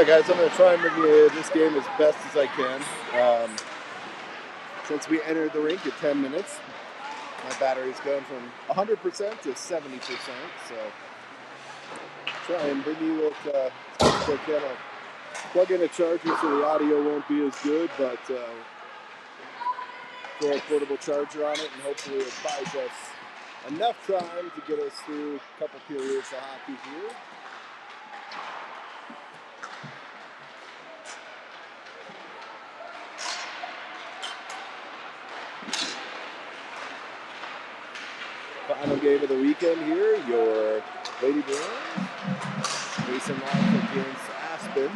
Alright guys, I'm going to try and review this game as best as I can. Since we entered the rink at 10 minutes, my battery's gone from 100% to 70%, so try and bring you as much as I can. I'll plug in a charger so the audio won't be as good, but throw a portable charger on it and hopefully it buys us enough time to get us through a couple periods of hockey here. Final game of the weekend here, your Lady Bruins facing off against Aspen.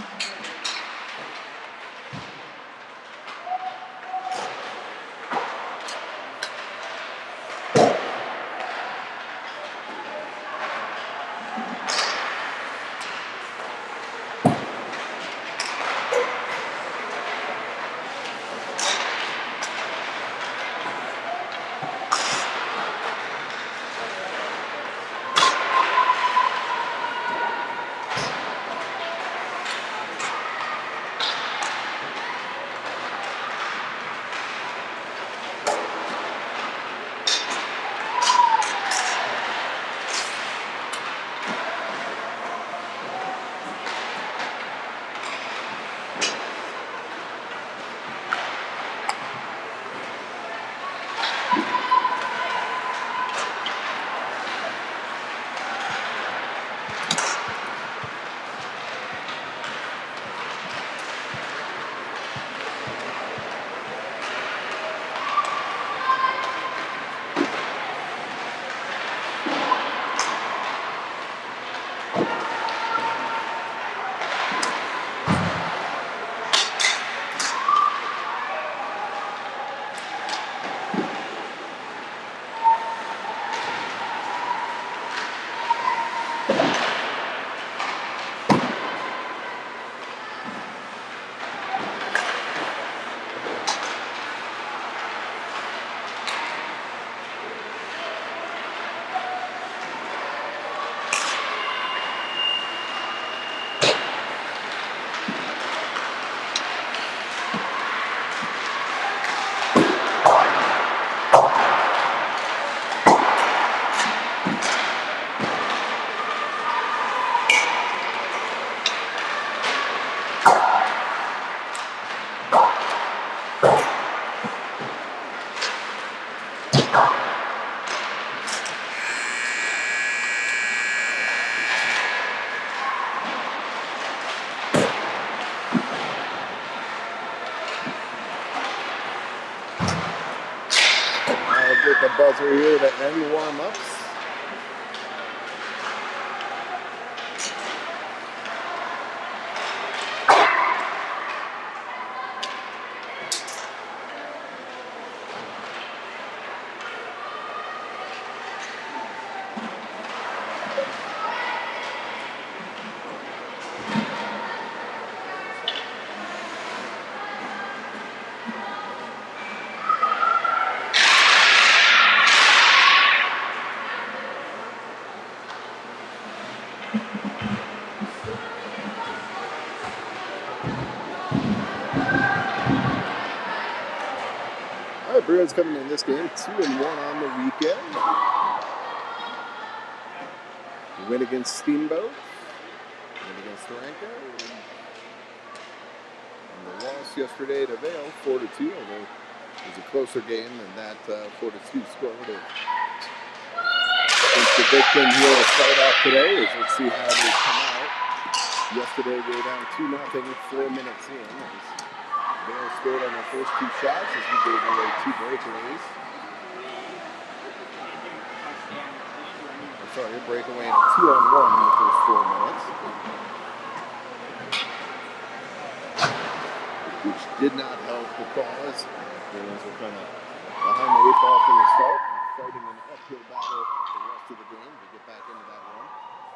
Get the buzzer here to end warm-ups. All right, Bruins coming in this game 2-1 on the weekend. We win against Steamboat, win against Durango, and the loss yesterday to Vail 4-2. Although it was a closer game than that 4-2 score. I think the big thing here to start off today is let's see how they come out. Yesterday they were down 2-0, 4 minutes in. Vail scored on their first two shots as we gave away two breakaways. A breakaway and 2-on-1 in the first 4 minutes. Which did not help the cause. Bruins were kind of behind the 8 ball from the start, fighting an uphill battle the rest of the game to get back into that one.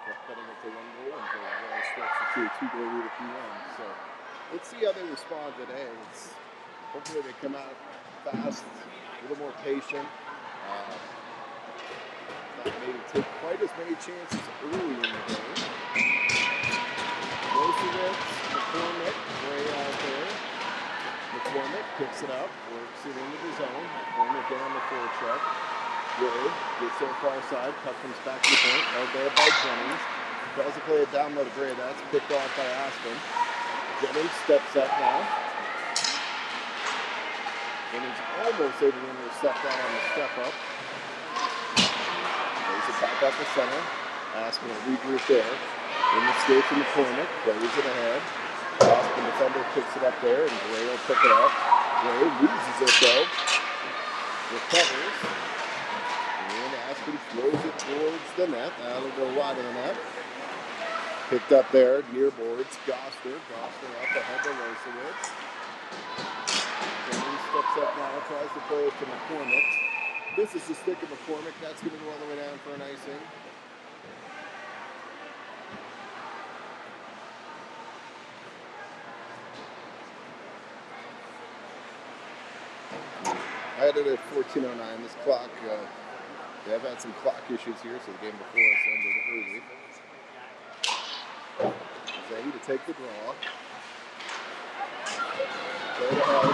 Kept cutting it to 1 goal until Vail stretched it to a 2-goal lead at the end. So let's see how they respond today. Hopefully they come out fast, a little more patient. Not maybe take quite as many chances early in the game. Rosevitz, McCormick, Gray out there. McCormick picks it up, works it into the zone. McCormick down the forecheck. Gray gets to the far side, puck comes back to the point, held there by Jennings. Tries to play it down low to Gray, that's picked off by Aspen. Jennings steps up now. Jennings almost able to intercept that on the step up. Plays it back up the center. Aspen will regroup there. In the skate from McCormick, plays it ahead. Aspen defender picks it up there, and Gray will pick it up. Gray loses it though. Recovers. And Aspen throws it towards the net. That'll go wide of the net. Picked up there, near boards. Goster up ahead to Rosevitz. Jennings steps up now, tries to play it to McCormick. This is the stick of McCormick. That's going to go all the way down for an icing. I had it at 14:09. This clock, they have had some clock issues here, so the game before us ended early. Zane to take the draw. Play to help.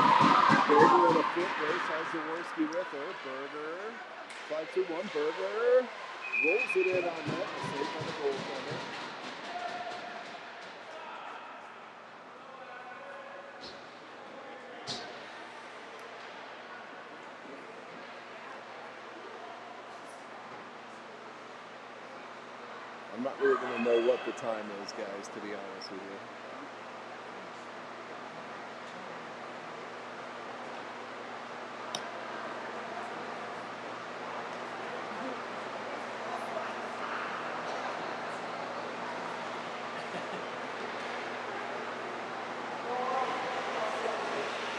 Berger in a foot race has Zaworski with her. Berger, 5-2-1. Berger rolls it in on net. Save on the goaltender. I'm not really going to know what the time is, guys, to be honest with you.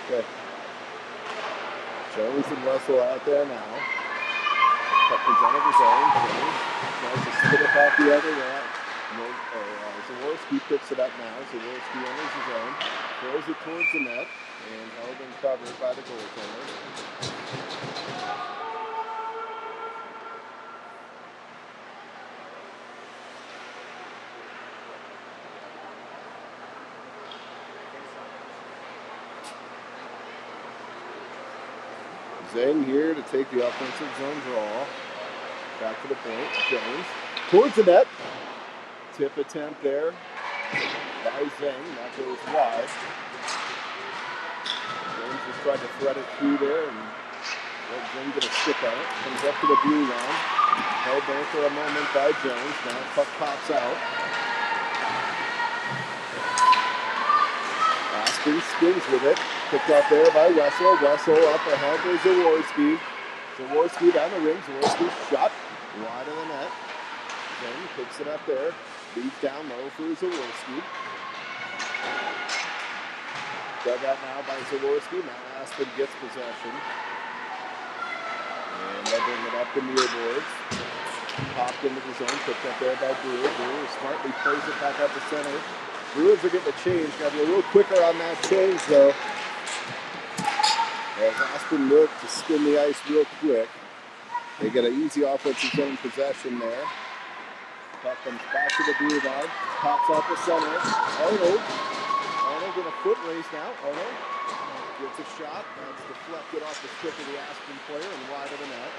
Okay. Jones and Russell out there now. Puck comes out of his own. Tries to spit it back the other way. Zaworski picks it up now. Zaworski enters his own. Throws it towards the net. And held and covered by the goaltender. Zhang here to take the offensive zone draw. Back to the point. Jones towards the net. Tip attempt there by Zhang. That goes wide. Jones just tried to thread it through there and let Zhang get a stick on it. Comes up to the blue line. Held there for a moment by Jones. Now puck pops out. Aspen spins with it. Picked up there by Wessel. Wessel up ahead to Zaworski. Zaworski down the ring. Zaworski shot wide of the net. Then picks it up there. Leads down low for Zaworski. Dug out now by Zaworski. Now Aspen gets possession. And they bring it up the near boards. Popped into the zone. Picked up there by Brewer. Brewer smartly plays it back up the center. Bruins are getting a change. Got to be a little quicker on that change, though. As Aspen looked to spin the ice real quick. They get an easy offensive zone possession there. Puck comes back to the blue line. Pops out the center. Arnold in a foot race now. Arnold gets a shot. That's deflected off the stick of the Aspen player and wide of the net.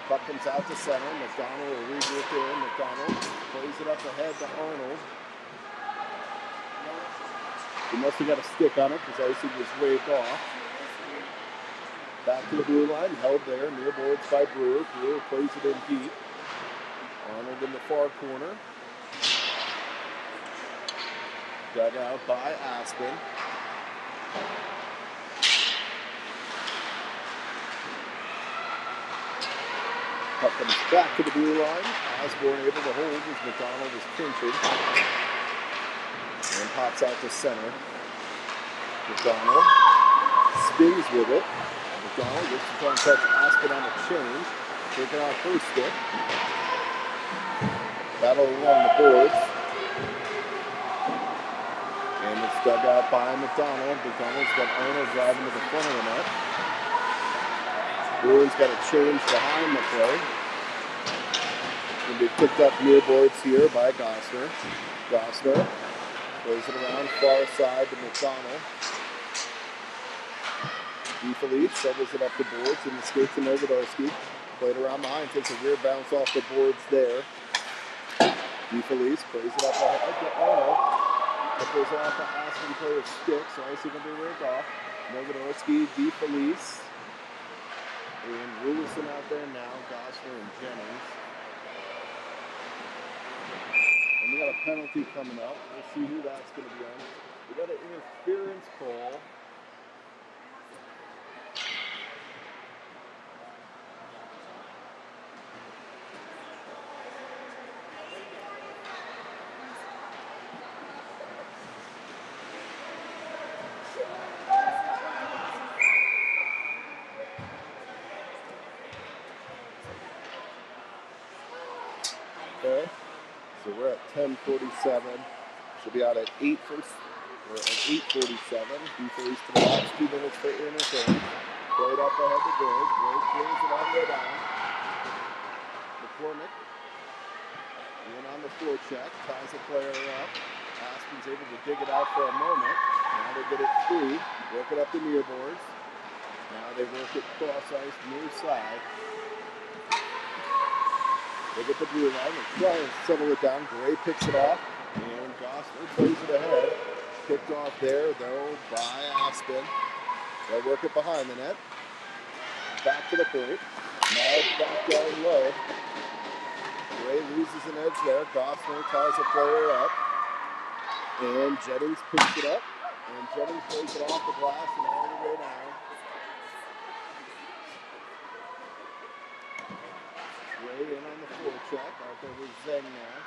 Puck comes out to center. McDonald will regroup in. McDonald plays it up ahead to Arnold. He must have got a stick on it because icing was waved off. Back to the blue line, held there, near boards by Brewer. Brewer plays it in deep. Arnold in the far corner. Dug out by Aspen. Puck comes back to the blue line. Osborne able to hold as McDonald is pinching. And pops out to center. McDonald spins with it. McDonald gets to try and touch Aspen on the change. Taking out first stick. Battle along the boards. And it's dug out by McDonald. McDonald's got Arnold driving to the front of the net. Bruins got a change behind the play. Going to be picked up near boards here by Goster. Goster Plays it around far side to McDonald. DeFelice shovels it up the boards and escapes to Novodarski. Played around behind, takes a rear bounce off the boards there. DeFelice plays it up ahead to Arnold. It goes off the Aspen player's stick, so icy can be rigged off. Novodarski, DeFelice, and Rulison out there now, Gosler and Jennings. And we got a penalty coming up. We'll see who that's going to be on. We got an interference call. Okay, so we're at 10:47. She'll be out at 8 first. We're at 8:47. DeFelice to the last 2 minutes for interference. Played up ahead to Greg. Greg clears it all the way down. McCormick in on the forecheck, ties a player up. Aspen's able to dig it out for a moment. Now they get it free. Work it up the near boards. Now they work it cross ice near side. They get the blue line and try and settle it down. Gray picks it off, and Gosler plays it ahead. Picked off there, though, by Aspen. They'll work it behind the net. Back to the point. Now back down low. Gray loses an edge there. Gosler ties a player up. And Jennings picks it up. And Jennings plays it off the glass and all the way down. Gray in on the forecheck. Out there with Zeng now.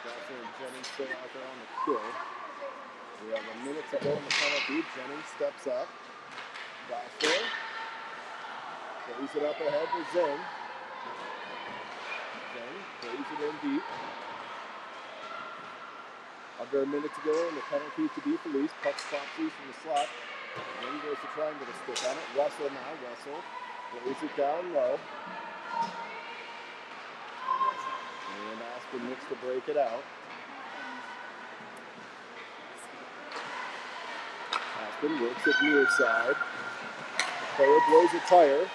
Gosler and Jennings still out there on the kill. We have a minute to go in the penalty. Jennings steps up. Gosler plays it up ahead to Zeng. Zeng plays it in deep. Under a minute to go in the penalty to DeFelice. Puck pops loose from the slot. Then goes to try and get a stick on it. Russell now. Russell plays it down low. And Aspen looks to break it out. Aspen works it near side. Player blows a tire.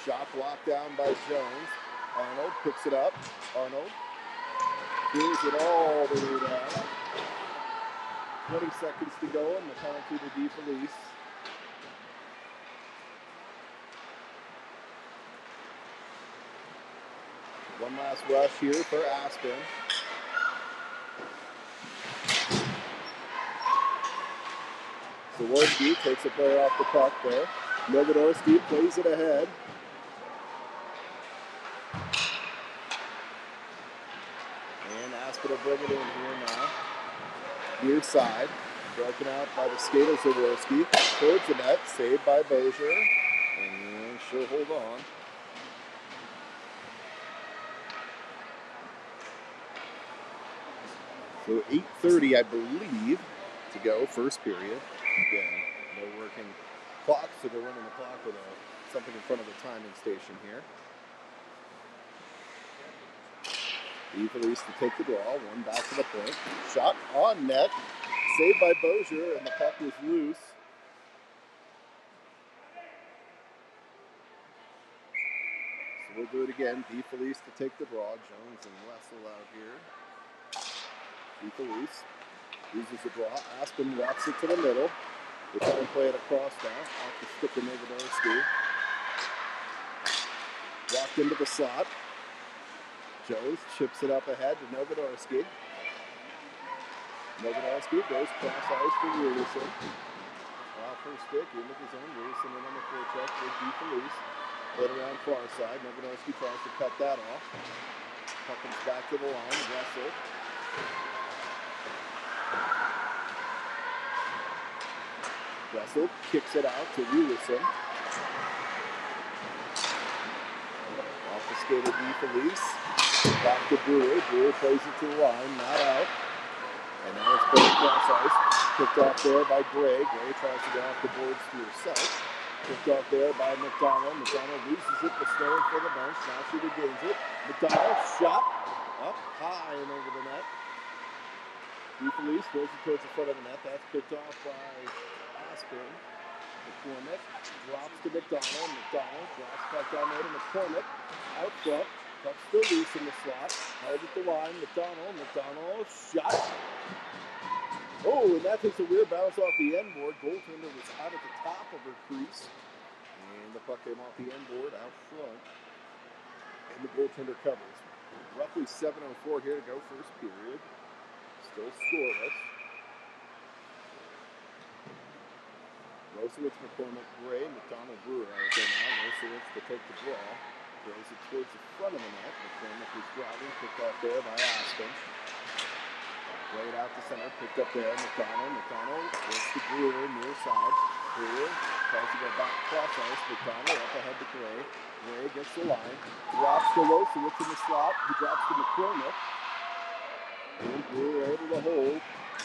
Shot blocked down by Jones. Arnold picks it up. Arnold clears it all the way down. 20 seconds to go and the penalty to DeFelice. One last rush here for Aspen. Zaworski takes a player off the puck there. Novodarski plays it ahead. And Aspen will bring it in here now. Near side. Broken out by the skater Zaworski. Towards the net. Saved by Bozier. And she'll hold on. So 8:30, I believe, to go, first period. Again, no working clock, so they're running the clock with something in front of the timing station here. DeFelice to take the draw, one back to the point. Shot on net, saved by Bozier, and the puck was loose. So we'll do it again. DeFelice to take the draw. Jones and Wessel out here. DeFelice uses the draw. Aspen walks it to the middle. They try and play it across now. Off the stick of Novodarski. Walked into the slot. Jones chips it up ahead to Novodarski. Novodarski goes cross ice to Rulison. Off her stick into the zone. Rulison in on the forecheck with DeFelice. Played around far side. Novodarski tries to cut that off. Puck comes back to the line. Wessel. Wessel kicks it out to Rulison. Off the skater DeFelice. Back to Brewer. Brewer plays it to the line, not out. And now it's played cross ice. Picked off there by Gray. Gray tries to get off the boards to herself. Picked off there by McDonald. McDonald loses it, but Stone for the bench. Now she regains it. McDonald shot up high and over the net. Defelice throws it towards the front of the net. That's picked off by Aspen. McCormick drops to McDonald. McDonald drops back down there to McCormick. Out front. Puck still loose in the slot. Held at the line. McDonald. Shot. Oh, and that takes a weird bounce off the end board. Goaltender was out at the top of her crease. And the puck came off the end board out front. And the goaltender covers. Roughly 7:04 here to go, first period. Still scoreless. Rosewitz, McCormick, Gray, McDonald, Brewer out there now. Rosewitz to take the draw. Throws it towards the front of the net. McCormick is driving. Picked off there by Aspen. Played out to center. Picked up there. McDonald works to Brewer near side. Brewer tries to go back cross ice. McDonald up ahead to Gray. Gray gets the line. Drops to Rosewitz in the slot. He drops to McCormick. And Brewer able to hold.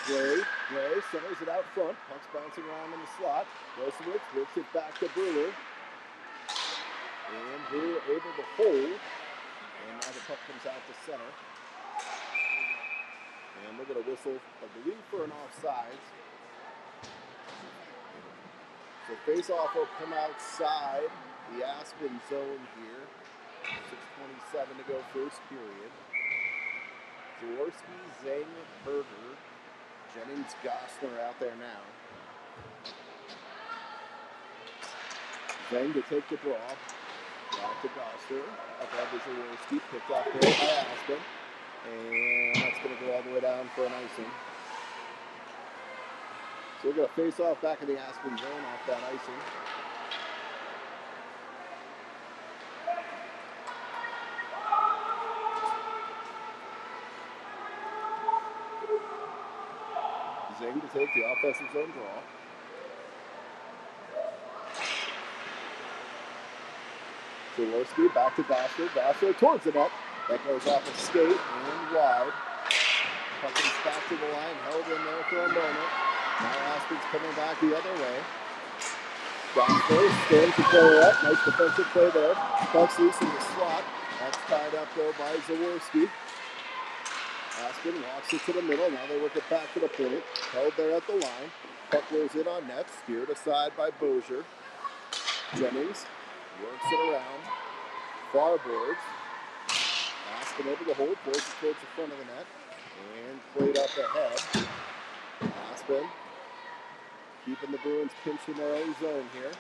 Gray centers it out front. Puck's bouncing around in the slot. Rosewitz works it back to Brewer. And Brewer able to hold. And now the puck comes out to center. And we're going to whistle, I believe, for an offsides. So face-off will come outside the Aspen zone here. 6:27 to go, first period. Jaworski, Zang, Berger, Jennings, Gosler out there now. Zang to take the draw. Back to Gosler. Up ahead to Jaworski. Picked off there by Aspen. And that's going to go all the way down for an icing. So we're going to face off back in the Aspen zone off that icing. Zing to take the offensive zone draw. Jaworski back to Gosler. Gosler towards the net. That goes off a skate and wide. Puck comes back to the line, held in there for a moment. Now Aspen's coming back the other way. Gosler stands the player up. Nice defensive play there. Puck's loose in the slot. That's tied up though by Jaworski. Aspen walks it to the middle. Now they work it back to the point. Held there at the line. Puck rolls in on net. Steered aside by Bozier. Jennings works it around. Farboards. Aspen able to hold. Throws it towards the front of the net. And played up ahead. Aspen keeping the Bruins pinched in their own zone here.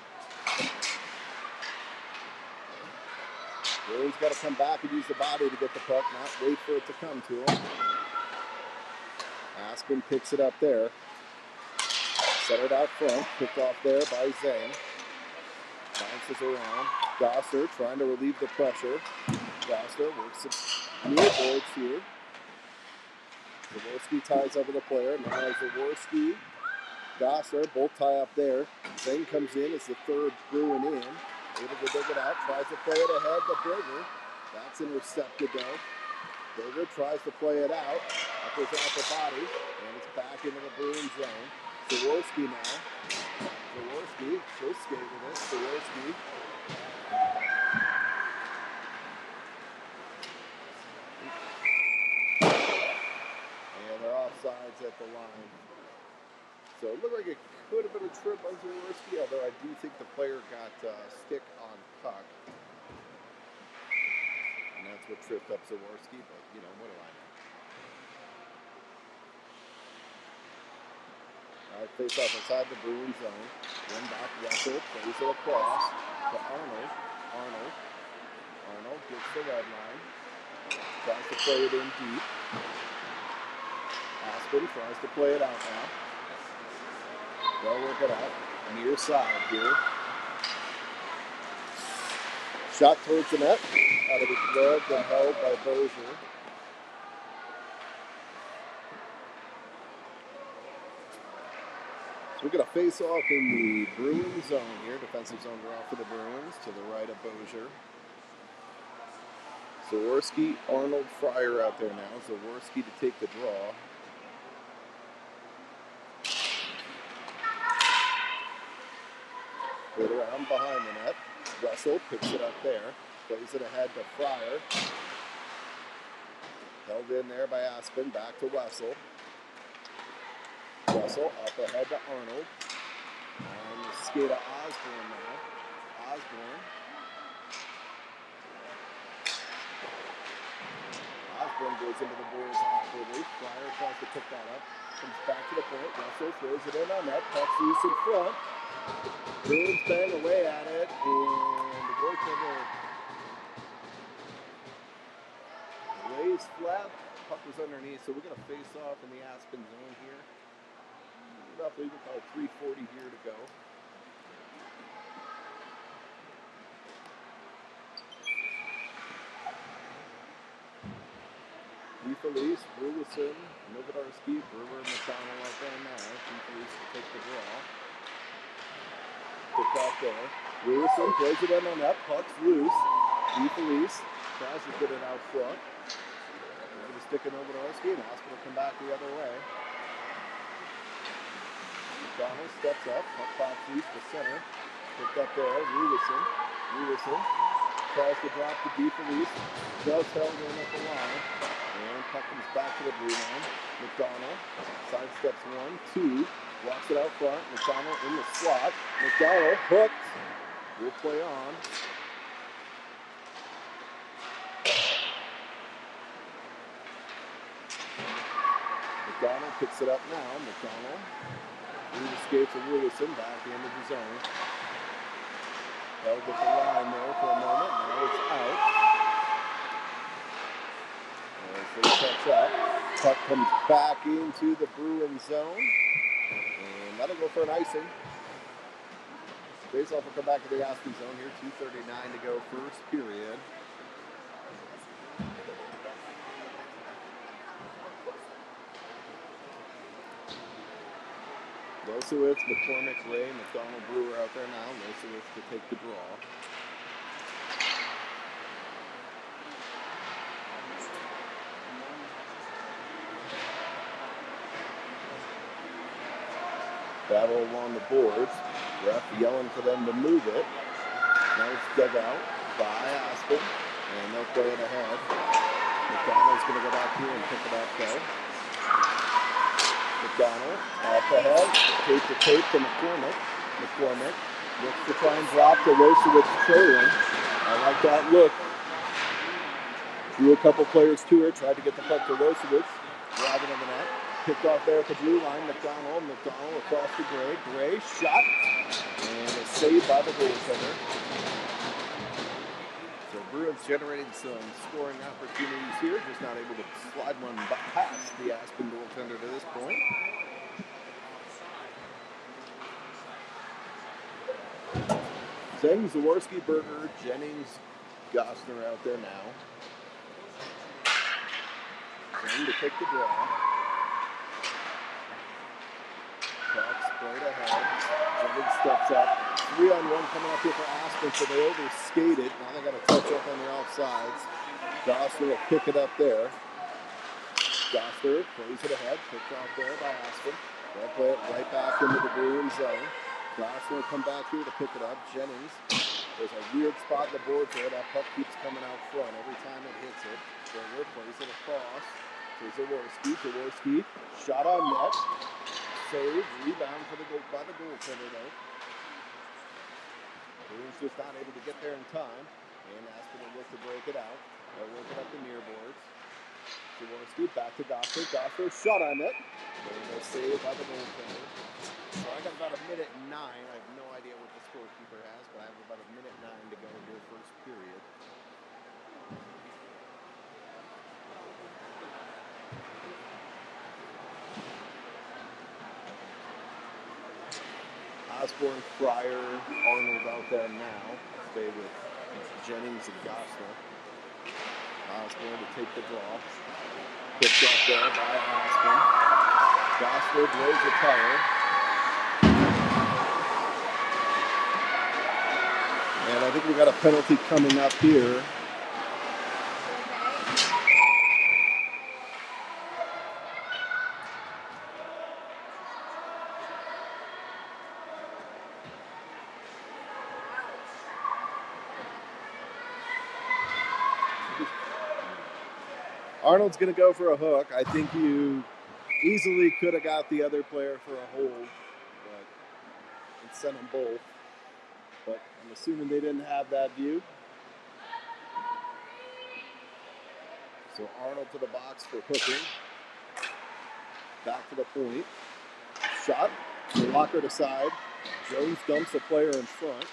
Bruins got to come back and use the body to get the puck, not wait for it to come to him. Aspen picks it up there. Centered out front. Picked off there by Zang. Bounces around. Gosler trying to relieve the pressure. Gosler works it near boards here. Jaworski ties over the player. Now Jaworski, Gosler both tie up there. Zang comes in as the third Bruin in. Able to dig it out. Tries to play it ahead to Berger. That's intercepted though. Berger tries to play it out. Up goes off the body. And it's back into the Bruin zone. Jaworski now. Jaworski, she'll skate with it. Jaworski. And they're offsides at the line. So it looked like it could have been a trip on Jaworski, although I do think the player got stick on puck. And that's what tripped up Jaworski, but you know, what do I know? Alright, face off inside the Bruin zone. Then back Russell, plays it across to Arnold. Arnold gets the red line. Tries to play it in deep. Aspen tries to play it out now. They'll work it out. Near side here. Shot towards the net. Out of the glove, then held by Bozier. So we're going to face off in the Bruin zone here. Defensive zone draw for the Bruins to the right of Bozier. Jaworski, Arnold, Fryer out there now. Jaworski to take the draw. Put it around behind the net. Russell picks it up there. Plays it ahead to Fryer. Held in there by Aspen. Back to Russell. Russell up ahead to Arnold. On the skate of Osborne now. Osborne goes into the boards awkwardly. Fryer tries to pick that up. Comes back to the point. Russell throws it in on net. Puck's loose in front. Bruins bang away at it. And the goaltender lays flat. Puck was underneath. So we're going to face off in the Aspen zone here. Roughly about 3:40 here to go. DeFelice, Rulison, Novodarski, Brewer, McDonald out there now. DeFelice to take the draw. Picked off there. Rulison throws it in on that. Puck's loose. DeFelice tries to get it out front. They're going to stick it Novodarski, and Aspen will come back the other way. McDonald steps up. Puck pops loose to center. Picked up there. Rulison tries to drop to DeFelice. Just held in at the line. And puck comes back to the blue line. McDonald sidesteps 1, 2, walks it out front. McDonald in the slot. McDonald hooked. Will play on. McDonald picks it up now. McDonald through the skates of Rulison back into the zone. Held at the line there for a moment. Now it's out. As they catch up, puck comes back into the Bruins zone, and that'll go for an icing. Face-off will come back to the Aspen zone here. 2:39 to go, first period. Losowitz, McCormick, Ray, McDonald, Brewer out there now. Losowitz to take the draw. Battle along the boards. Ref yelling for them to move it. Now it's dug out by Aspen, and they'll play it ahead. McDonald's going to go back here and pick it up though. McDonald off ahead, tape to tape to McCormick. McCormick looks to try and drop to Losowitz trailing. I like that look. Drew a couple players to her, tried to get the puck to Losowitz, driving in the net. Picked off there at the blue line. McDonald across to Gray. Gray shot, and a save by the goaltender. So Bruins generating some scoring opportunities here, just not able to slide one past the Aspen goaltender to this point. Zeng, Zaworski, Berger, Jennings, Gostner out there now. Zeng to take the draw. Puck sprayed ahead. Jennings steps up. 3-on-1 coming up here for Aspen, so they overskated. Now they got a touch up on the offsides. Gostner will pick it up there. Gostner plays it ahead. Picked off there by Aspen. They'll play it right back into the Bruins zone. Gostner will come back here to pick it up. Jennings. There's a weird spot in the boards there. That puck keeps coming out front every time it hits it. Berger plays it across to Zaworski. Zaworski shot on net. Save, rebound by the goaltender though. Bruins just not able to get there in time. And Aspen will look to break it out. They'll work it up the near boards. Zaworski back to Gostner. Gostner shot on net. And a save by the goaltender. So I got about 1:09. I have no idea what the scorekeeper has, but I have about 1:09 to go here, first period. Osborne, Fryer, Arnold out there now. Stay with Jennings and Gostner. Osborne to take the draw. Picked up there by Aspen. Gostner blows the tire. And I think we got a penalty coming up here. Arnold's going to go for a hook. I think you Easily could have got the other player for a hold, but and sent them both. But I'm assuming they didn't have that view. So Arnold to the box for hooking. Back to the point. Shot. Locker to side. Jones dumps a player in front.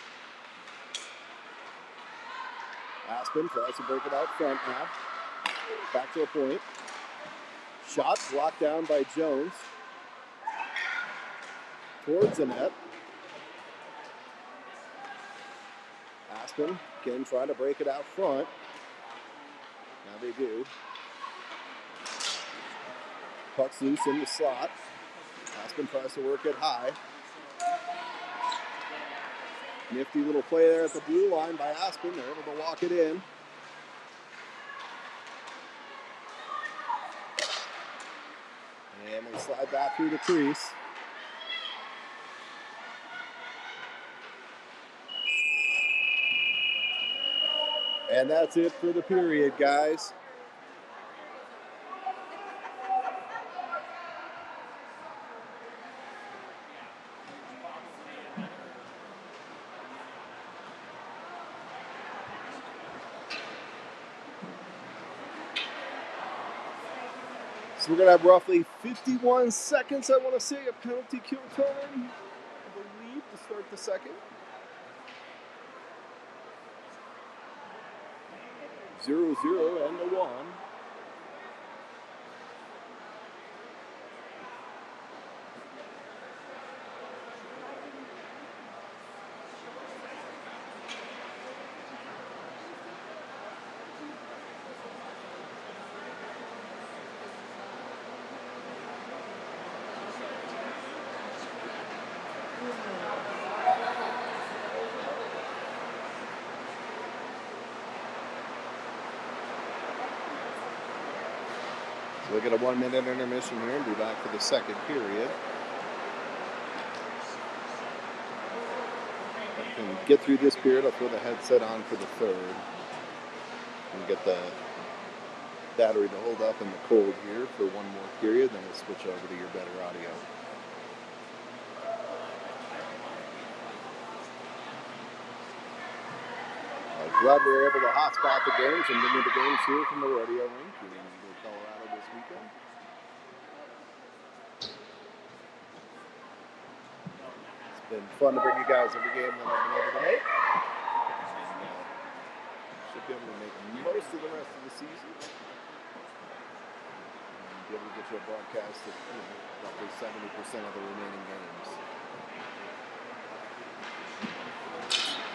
Aspen tries to break it out front now. Back to the point. Shot blocked down by Jones. Towards the net. Aspen again trying to break it out front. Now they do. Puck's loose in the slot. Aspen tries to work it high. Nifty little play there at the blue line by Aspen. They're able to walk it in. And they slide back through the crease. And that's it for the period, guys. So we're going to have roughly 51 seconds, I want to say, of penalty kill time, I believe, to start the second. 0-0 and a 1. So we'll get a 1-minute intermission here and be back for the second period. And get through this period, I'll throw the headset on for the third. And get the battery to hold up in the cold here for one more period, then we'll switch over to your better audio. Glad we were able to hotspot the games and bring you the games here from the rodeo rink in Colorado this weekend. It's been fun to bring you guys every game that I've been able to make. And, should be able to make most of the rest of the season. And be able to get you a broadcast of roughly 70% of the remaining games.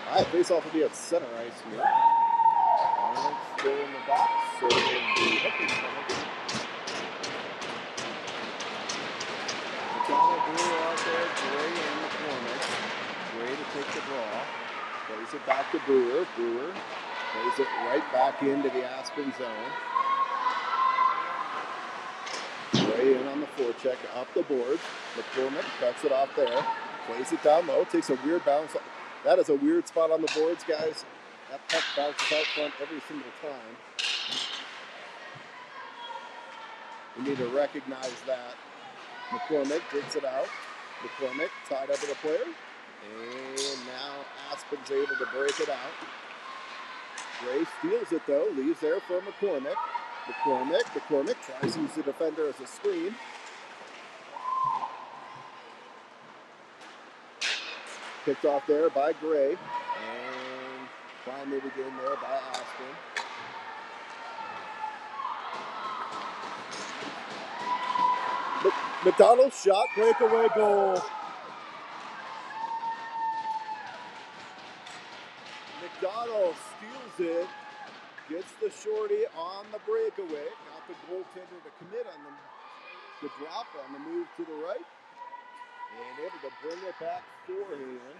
All right, face-off will be at center ice here. Arnold still in the box, so in the hooking penalty. McDonald Brewer out there, Gray and McCormick. Gray to take the draw. Plays it back to Brewer. Brewer plays it right back into the Aspen zone. Gray in on the forecheck, up the board. McCormick cuts it off there. Plays it down low, takes a weird bounce. That is a weird spot on the boards, guys. That puck bounces out front every single time. We need to recognize that. McCormick digs it out. McCormick tied up with a player. And now Aspen's able to break it out. Gray steals it though, leaves there for McCormick. McCormick tries to use the defender as a screen. Picked off there by Gray, and finally again there by Aspen. McDonald's shot, breakaway goal. McDonald steals it, gets the shorty on the breakaway, got the goaltender to commit on the drop on the move to the right, and able to bring it back forehand.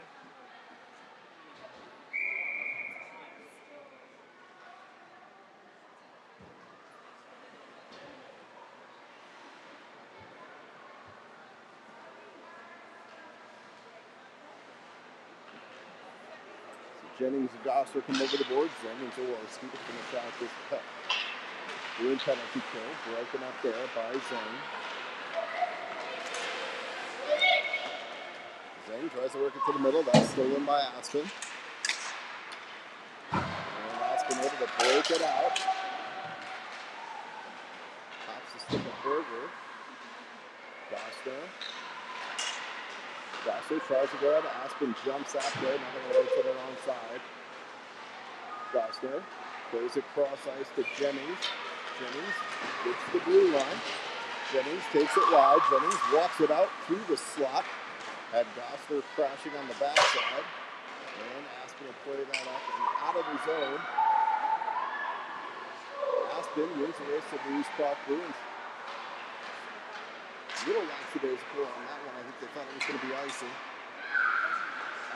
Jennings and Gosler come over the board. Jennings will finish out this puck. Bruin penalty kill, broken up there by Zone. Zane tries to work it to the middle. That's stolen by Aspen. And Aspen able to break it out. Pops the stick of Berger. Gosler tries to go out. Aspen jumps after it. Now they're going to wait till they're onside. Gosler plays it cross ice to Jennings. Jennings gets the blue line. Jennings takes it wide. Jennings walks it out through the slot. Had Gosler crashing on the backside. And Aspen will play that up and out of the zone. Aspen wins the race to the East Park Bruins. A little lackadaisical on that one. I think they thought it was going to be icing.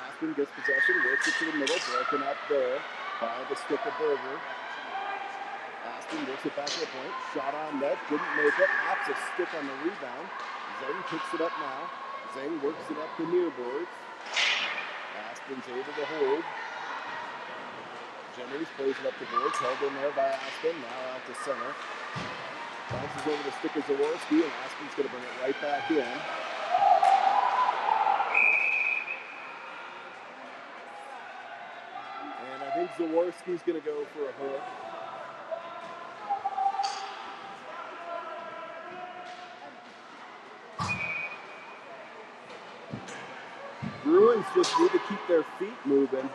Aspen gets possession, works it to the middle, broken up there by the stick of Berger. Aspen works it back to the point. Shot on net, didn't make it. Hops a stick on the rebound. Zane picks it up now. Zane works it up to near boards. Aspen's able to hold. Jennings plays it up the boards, held in there by Aspen, now out to center. Bounces over the stick of Zaworski, and Aspen's going to bring it right back in. And I think Zaworski's going to go for a hook. Bruins just need to keep their feet moving.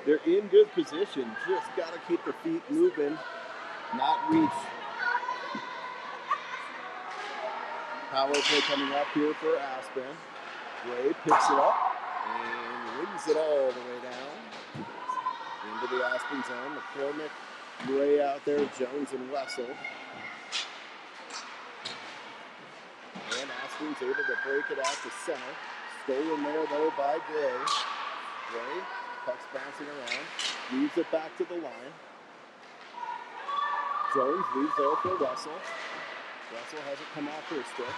They're in good position, just got to keep their feet moving, not reach. Power play coming up here for Aspen. Ray picks it up and wins it all the way down into the Aspen zone. McCormick, Ray out there, Jones and Wessel. And Aspen's able to break it out to center. Stolen there though by Gray. Gray, puck's bouncing around, leaves it back to the line. Jones leaves there for Wessel. Wessel hasn't come out for a stick.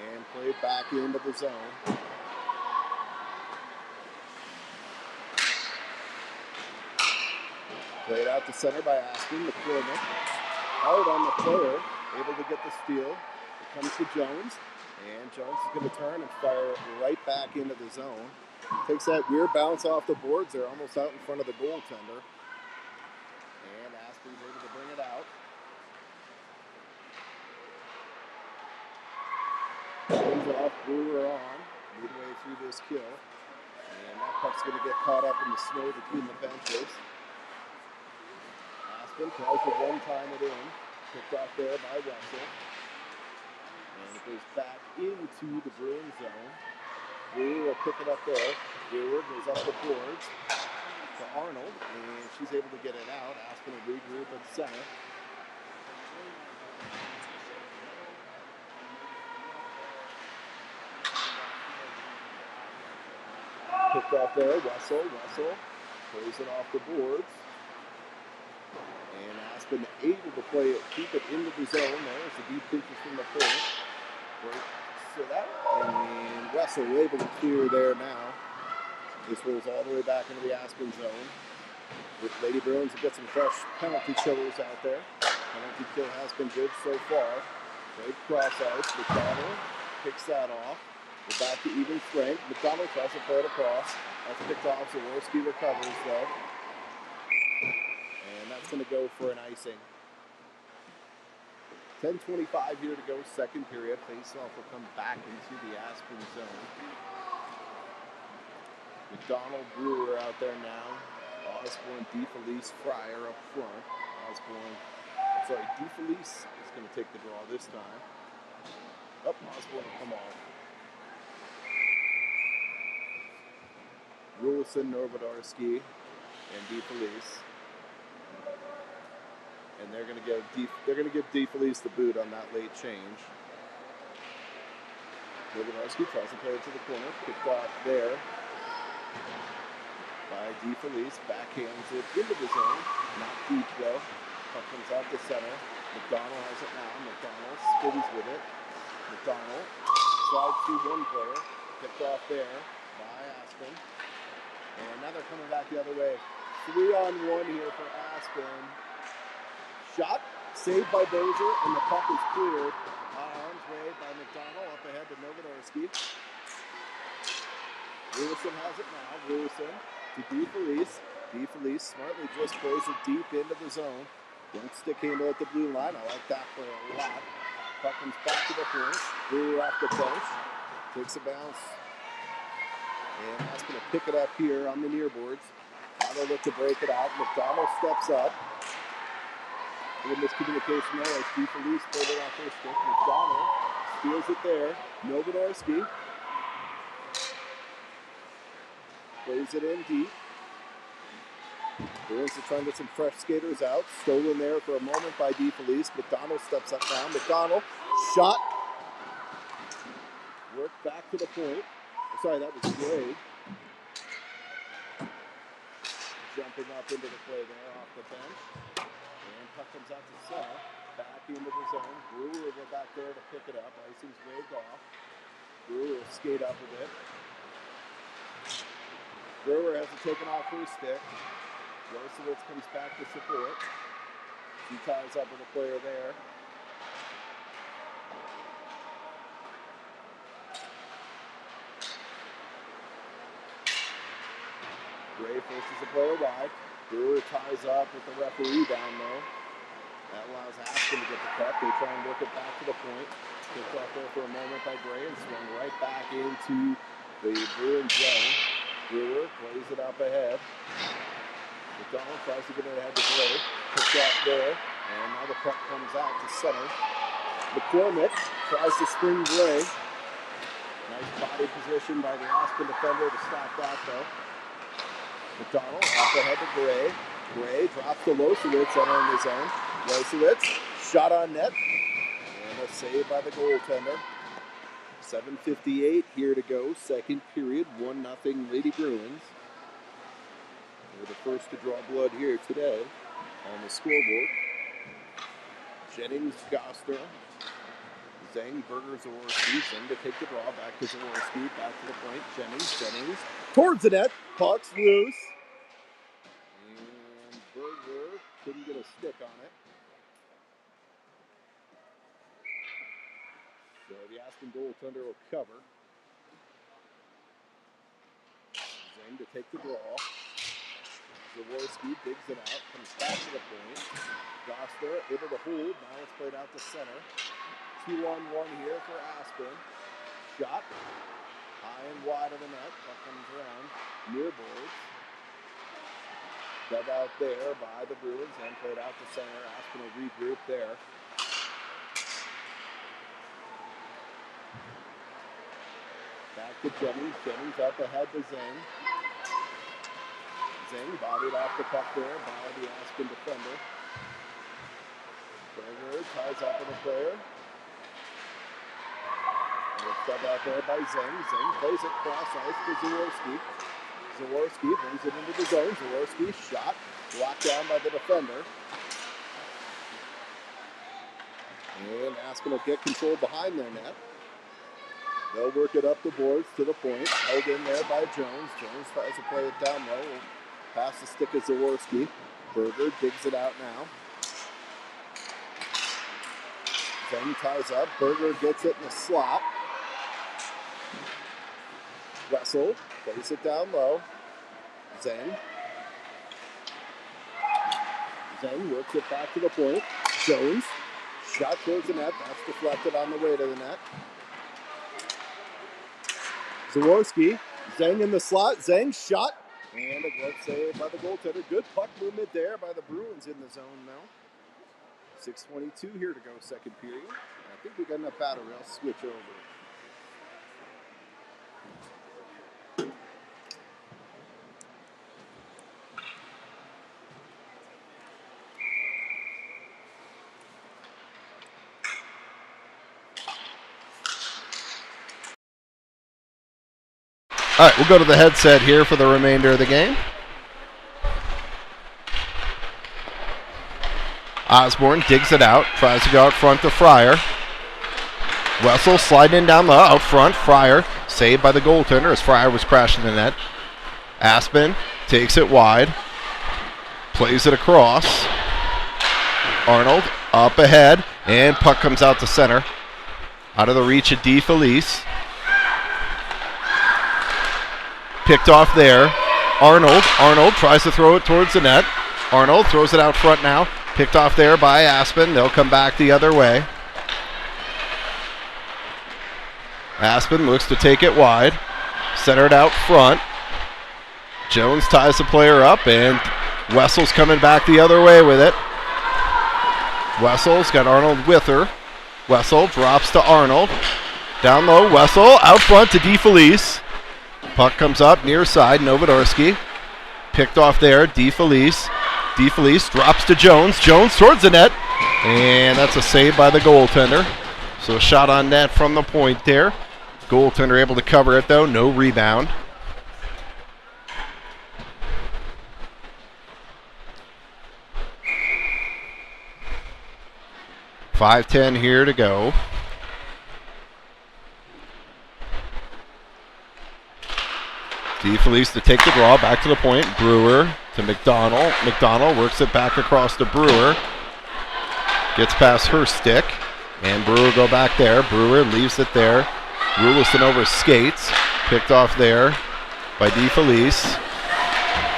And played back into the zone. Played out to center by Aspen, McCormick. Hard on the player, able to get the steal. It comes to Jones. And Jones is going to turn and fire it right back into the zone. Takes that weird bounce off the boards. They're almost out in front of the goaltender. And Aspen's able to bring it out. Jones off, Brewer on, midway through this kill. And that puck's going to get caught up in the snow between the benches. Aspen tries to one-time it in. Picked off there by Wessel. And it goes back into the Bruins zone. Brewer will pick it up there. Brewer goes up the boards to Arnold, and she's able to get it out. Aspen will regroup at center. Picked off there, Wessel plays it off the boards. And Aspen able to play it, keep it into the zone. There's the deep pinches from the point. So that, and Wessel able to clear there now. This rolls all the way back into the Aspen zone. With Lady Bruins have got some fresh penalty killers out there. Penalty kill has been good so far. Great cross ice. McDonald picks that off. We're back to even strength. McDonald tries to play it across. That's picked off. Zaworski recovers though. And that's going to go for an icing. 10:25 here to go, second period. Faceoff will come back into the Aspen zone. McDonald, Brewer out there now. Osborne, DeFelice, Fryer up front. DeFelice is going to take the draw this time. Osborne will come off. Rulison, Novodarski, and DeFelice. And they're going to give DeFelice the boot on that late change. Novodarski tries to play it to the corner, picked off there by DeFelice, backhands it into the zone, not deep though. Puck comes out to center. McDonald has it now. McDonald spins with it. McDonald slides through one player, picked off there by Aspen. And now they're coming back the other way. 3-on-1 here for Aspen. Shot, saved by Dozier, and the puck is cleared. Arms way by McDonald. Up ahead to Novonorski. Lewison has it now. Lewison to DeFelice. DeFelice smartly just throws it deep into the zone. Don't stick handle at the blue line. I like that play a lot. Puck comes back to the point. Brewer off the bench. Takes a bounce. And that's going to pick it up here on the near boards. Now they'll look to break it out. McDonald steps up. A little miscommunication there as DeFelice played it off her stick. McDonald steals it there. Novonorski plays it in deep. Bruins are trying to get some fresh skaters out. Stolen there for a moment by DeFelice. McDonald steps up now. McDonald, shot. Work back to the point. Sorry, that was Gray. Jumping up into the play there off the bench. And puck comes out to center. Back into the zone. Brewer will go back there to pick it up. Icing's waved off. Brewer will skate up a bit. Brewer has it taken off her stick. Rosowitz comes back to support. He ties up with a player there. Gray forces a player wide. Brewer ties up with the referee down low. That allows Aspen to get the puck. They try and work it back to the point. Kicked off there for a moment by Gray and swung right back into the Bruins zone. Brewer plays it up ahead. McDonald tries to get it ahead to Gray. Picked off there. And now the puck comes out to center. McCormick tries to spring Gray. Nice body position by the Aspen defender to stop that though. McDonald up ahead to Gray. Gray drops to Losowitz entering the zone. Losowitz, shot on net. And a save by the goaltender. 7:58 here to go. Second period. 1-0 Lady Bruins. They're the first to draw blood here today on the scoreboard. Jennings, Goster, Zang, Berger, Zaworski. Zang to take the draw. Back to Zaworski. Back to the point. Jennings. Towards the net. Puck's loose. And Berger couldn't get a stick on it. So the Aspen goaltender will cover. Zang to take the draw. Zaworski digs it out, comes back to the point. Goster able to hold. Now it's played out to center. 2-on-1 here for Aspen. Shot. High and wide of the net. Puck comes around. Near boards. Dug out there by the Bruins and played out to center. Aspen will regroup there. Back to Jennings. Jennings up ahead to Zang. Zang bodied off the puck there by the Aspen defender. Berger ties up with a player. Step out there by Zang. Zang plays it cross ice to Zaworski. Zaworski brings it into the zone. Zaworski shot, blocked down by the defender. And Aspen will get control behind their net. They'll work it up the boards to the point. Held in there by Jones. Jones tries to play it down low. Pass the stick of Zaworski. Berger digs it out now. Zang ties up. Berger gets it in the slot. Wessel plays it down low. Zang works it back to the point. Jones, shot towards the net. That's deflected on the way to the net. Zaworski, Zang in the slot. Zang shot. And a glove save by the goaltender. Good puck movement there by the Bruins in the zone now. 6:22 here to go, second period. I think we got enough battery. I'll switch over. All right, we'll go to the headset here for the remainder of the game. Osborne digs it out, tries to go out front to Fryer. Wessel sliding down low, out front. Fryer saved by the goaltender as Fryer was crashing the net. Aspen takes it wide, plays it across. Arnold up ahead, and puck comes out to center. Out of the reach of DeFelice. Picked off there. Arnold tries to throw it towards the net. Arnold throws it out front now. Picked off there by Aspen. They'll come back the other way. Aspen looks to take it wide. Centered out front. Jones ties the player up, and Wessel's coming back the other way with it. Wessel's got Arnold with her. Wessel drops to Arnold. Down low, Wessel out front to DeFelice. Puck comes up near side, Novodorsky. Picked off there, DeFelice. DeFelice drops to Jones. Jones towards the net, and that's a save by the goaltender. So a shot on net from the point there. Goaltender able to cover it though, no rebound. .5:10 here to go. DeFelice to take the draw, back to the point. Brewer to McDonald. McDonald works it back across to Brewer. Gets past her stick, and Brewer go back there. Brewer leaves it there. Rulison over skates. Picked off there by DeFelice.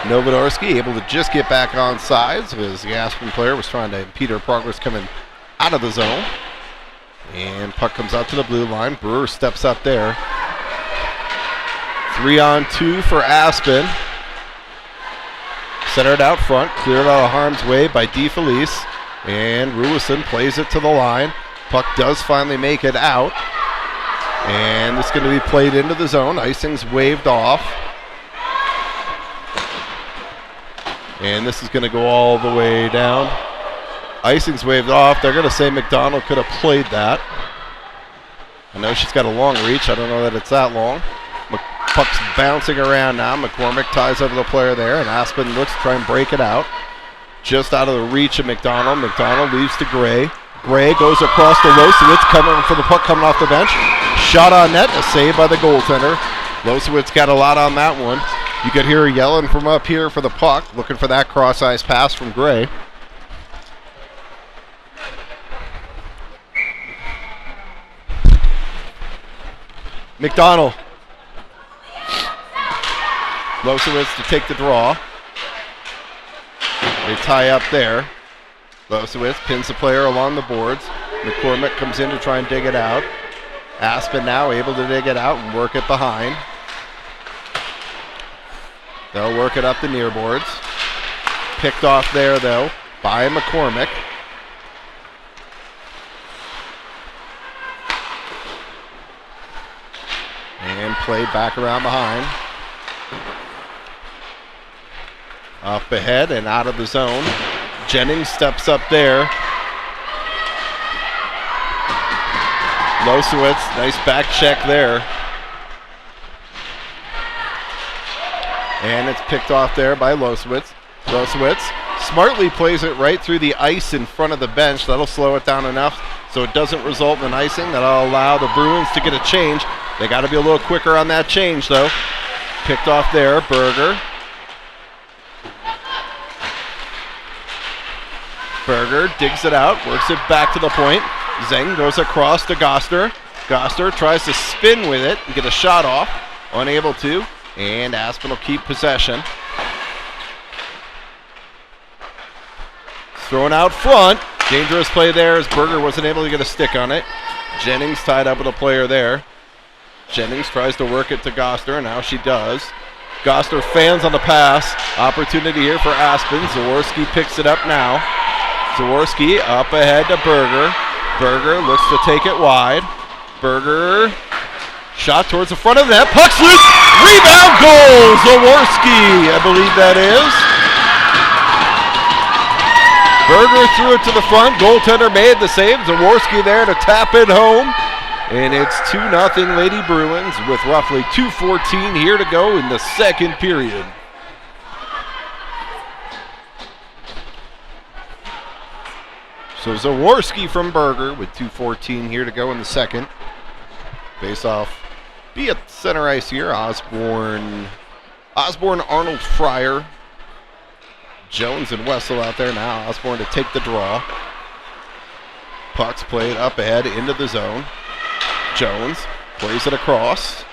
Novodorsky able to just get back on sides as the Aspen player was trying to impede her progress coming out of the zone. And puck comes out to the blue line. Brewer steps up there. 3-on-2 for Aspen. Centered out front, cleared out of harm's way by DeFelice. And Rulison plays it to the line. Puck does finally make it out. And it's going to be played into the zone. Icing's waved off. And this is going to go all the way down. Icing's waved off. They're going to say McDonald could have played that. I know she's got a long reach. I don't know that it's that long. Puck's bouncing around now. McCormick ties over the player there, and Aspen looks to try and break it out. Just out of the reach of McDonald. McDonald leaves to Gray. Gray goes across to Losowitz, coming for the puck coming off the bench. Shot on net, a save by the goaltender. Losowitz got a lot on that one. You could hear her yelling from up here for the puck, looking for that cross-ice pass from Gray. McDonald. Losowitz to take the draw. They tie up there. Losowitz pins the player along the boards. McCormick comes in to try and dig it out. Aspen now able to dig it out and work it behind. They'll work it up the near boards. Picked off there though by McCormick. And played back around behind. Up ahead and out of the zone. Jennings steps up there. Losowitz, nice back check there. And it's picked off there by Losowitz. Losowitz smartly plays it right through the ice in front of the bench. That'll slow it down enough so it doesn't result in an icing. That'll allow the Bruins to get a change. They got to be a little quicker on that change though. Picked off there, Berger. Berger digs it out, works it back to the point. Zeng goes across to Goster. Goster tries to spin with it and get a shot off. Unable to, and Aspen will keep possession. Thrown out front. Dangerous play there as Berger wasn't able to get a stick on it. Jennings tied up with a player there. Jennings tries to work it to Goster, and now she does. Goster fans on the pass. Opportunity here for Aspen. Zaworski picks it up now. Zaworski up ahead to Berger. Berger looks to take it wide. Berger shot towards the front of the net. Puck's loose. Rebound goal. Zaworski, I believe that is. Berger threw it to the front. Goaltender made the save. Zaworski there to tap it home. And it's 2-0 Lady Bruins with roughly 2:14 here to go in the second period. So Zaworski from Berger with 2:14 here to go in the second. Face off be at center ice here. Osborne, Arnold, Fryer. Jones and Wessel out there now. Osborne to take the draw. Puck's played up ahead into the zone. Jones plays it across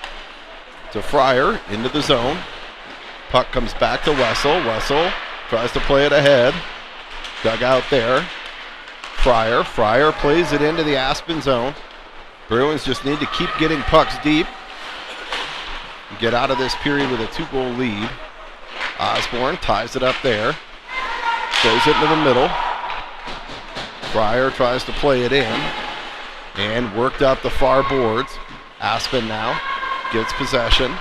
to Fryer into the zone. Puck comes back to Wessel. Wessel tries to play it ahead. Dug out there. Fryer plays it into the Aspen zone. Bruins just need to keep getting pucks deep. Get out of this period with a 2-goal lead. Osborne ties it up there. Throws it into the middle. Fryer tries to play it in. And worked up the far boards. Aspen now gets possession.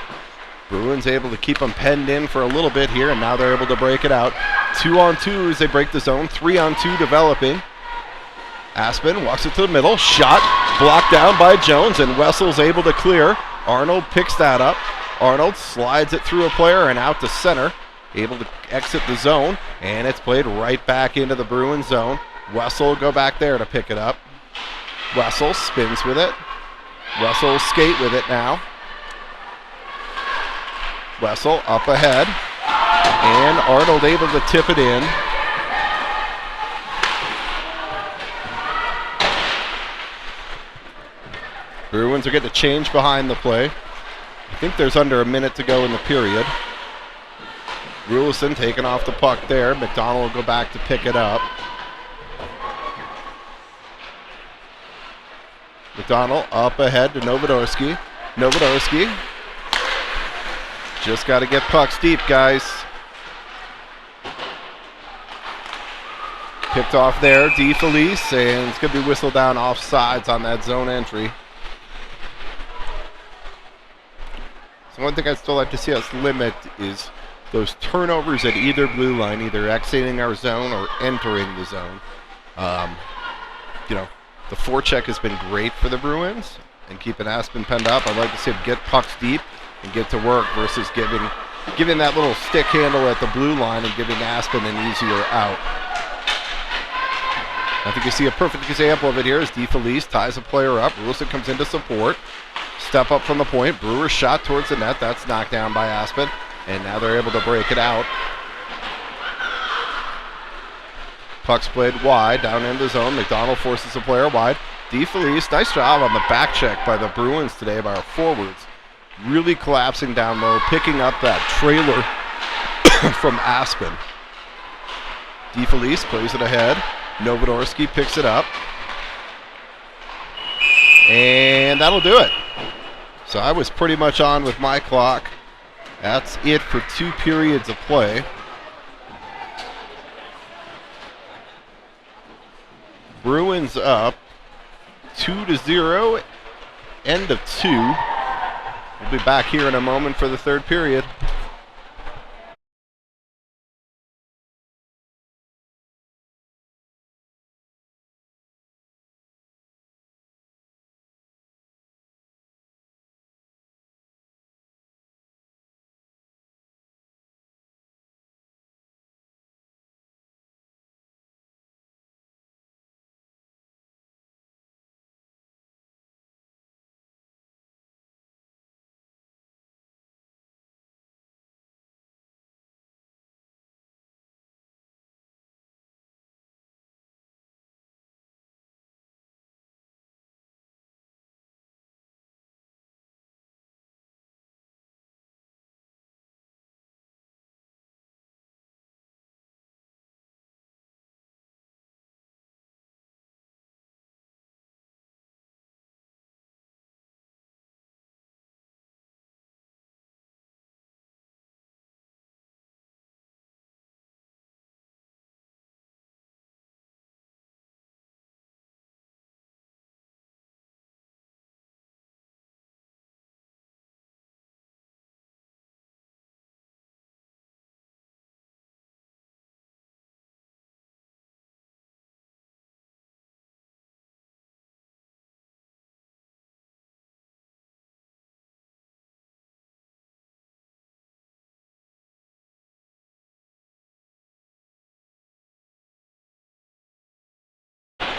Bruins able to keep them penned in for a little bit here, and now they're able to break it out. 2-on-2 as they break the zone. 3-on-2 developing. Aspen walks it to the middle. Shot blocked down by Jones, and Wessel's able to clear. Arnold picks that up. Arnold slides it through a player and out to center. Able to exit the zone, and it's played right back into the Bruins zone. Wessel will go back there to pick it up. Wessel spins with it. Wessel will skate with it now. Wessel up ahead, and Arnold able to tip it in. Bruins are getting a change behind the play. I think there's under a minute to go in the period. Rulison taking off the puck there. McDonald will go back to pick it up. McDonald up ahead to Novodorski. Novodorski. Just got to get pucks deep, guys. Picked off there, DeFelice, and it's going to be whistled down offsides on that zone entry. So one thing I'd still like to see us limit is those turnovers at either blue line, either exiting our zone or entering the zone. The forecheck has been great for the Bruins and keeping Aspen penned up. I'd like to see them get pucks deep and get to work versus giving that little stick handle at the blue line and giving Aspen an easier out. I think you see a perfect example of it here as DeFelice ties a player up. Wilson comes in to support. Step up from the point. Brewer's shot towards the net. That's knocked down by Aspen. And now they're able to break it out. Puck's played wide, down into the zone. McDonald forces the player wide. DeFelice, nice job on the back check by the Bruins today, by our forwards. Really collapsing down low, picking up that trailer from Aspen. DeFelice plays it ahead. Novodorski picks it up. And that'll do it. So I was pretty much on with my clock. That's it for 2 periods of play. Bruins up 2-0, end of 2. We'll be back here in a moment for the 3rd period.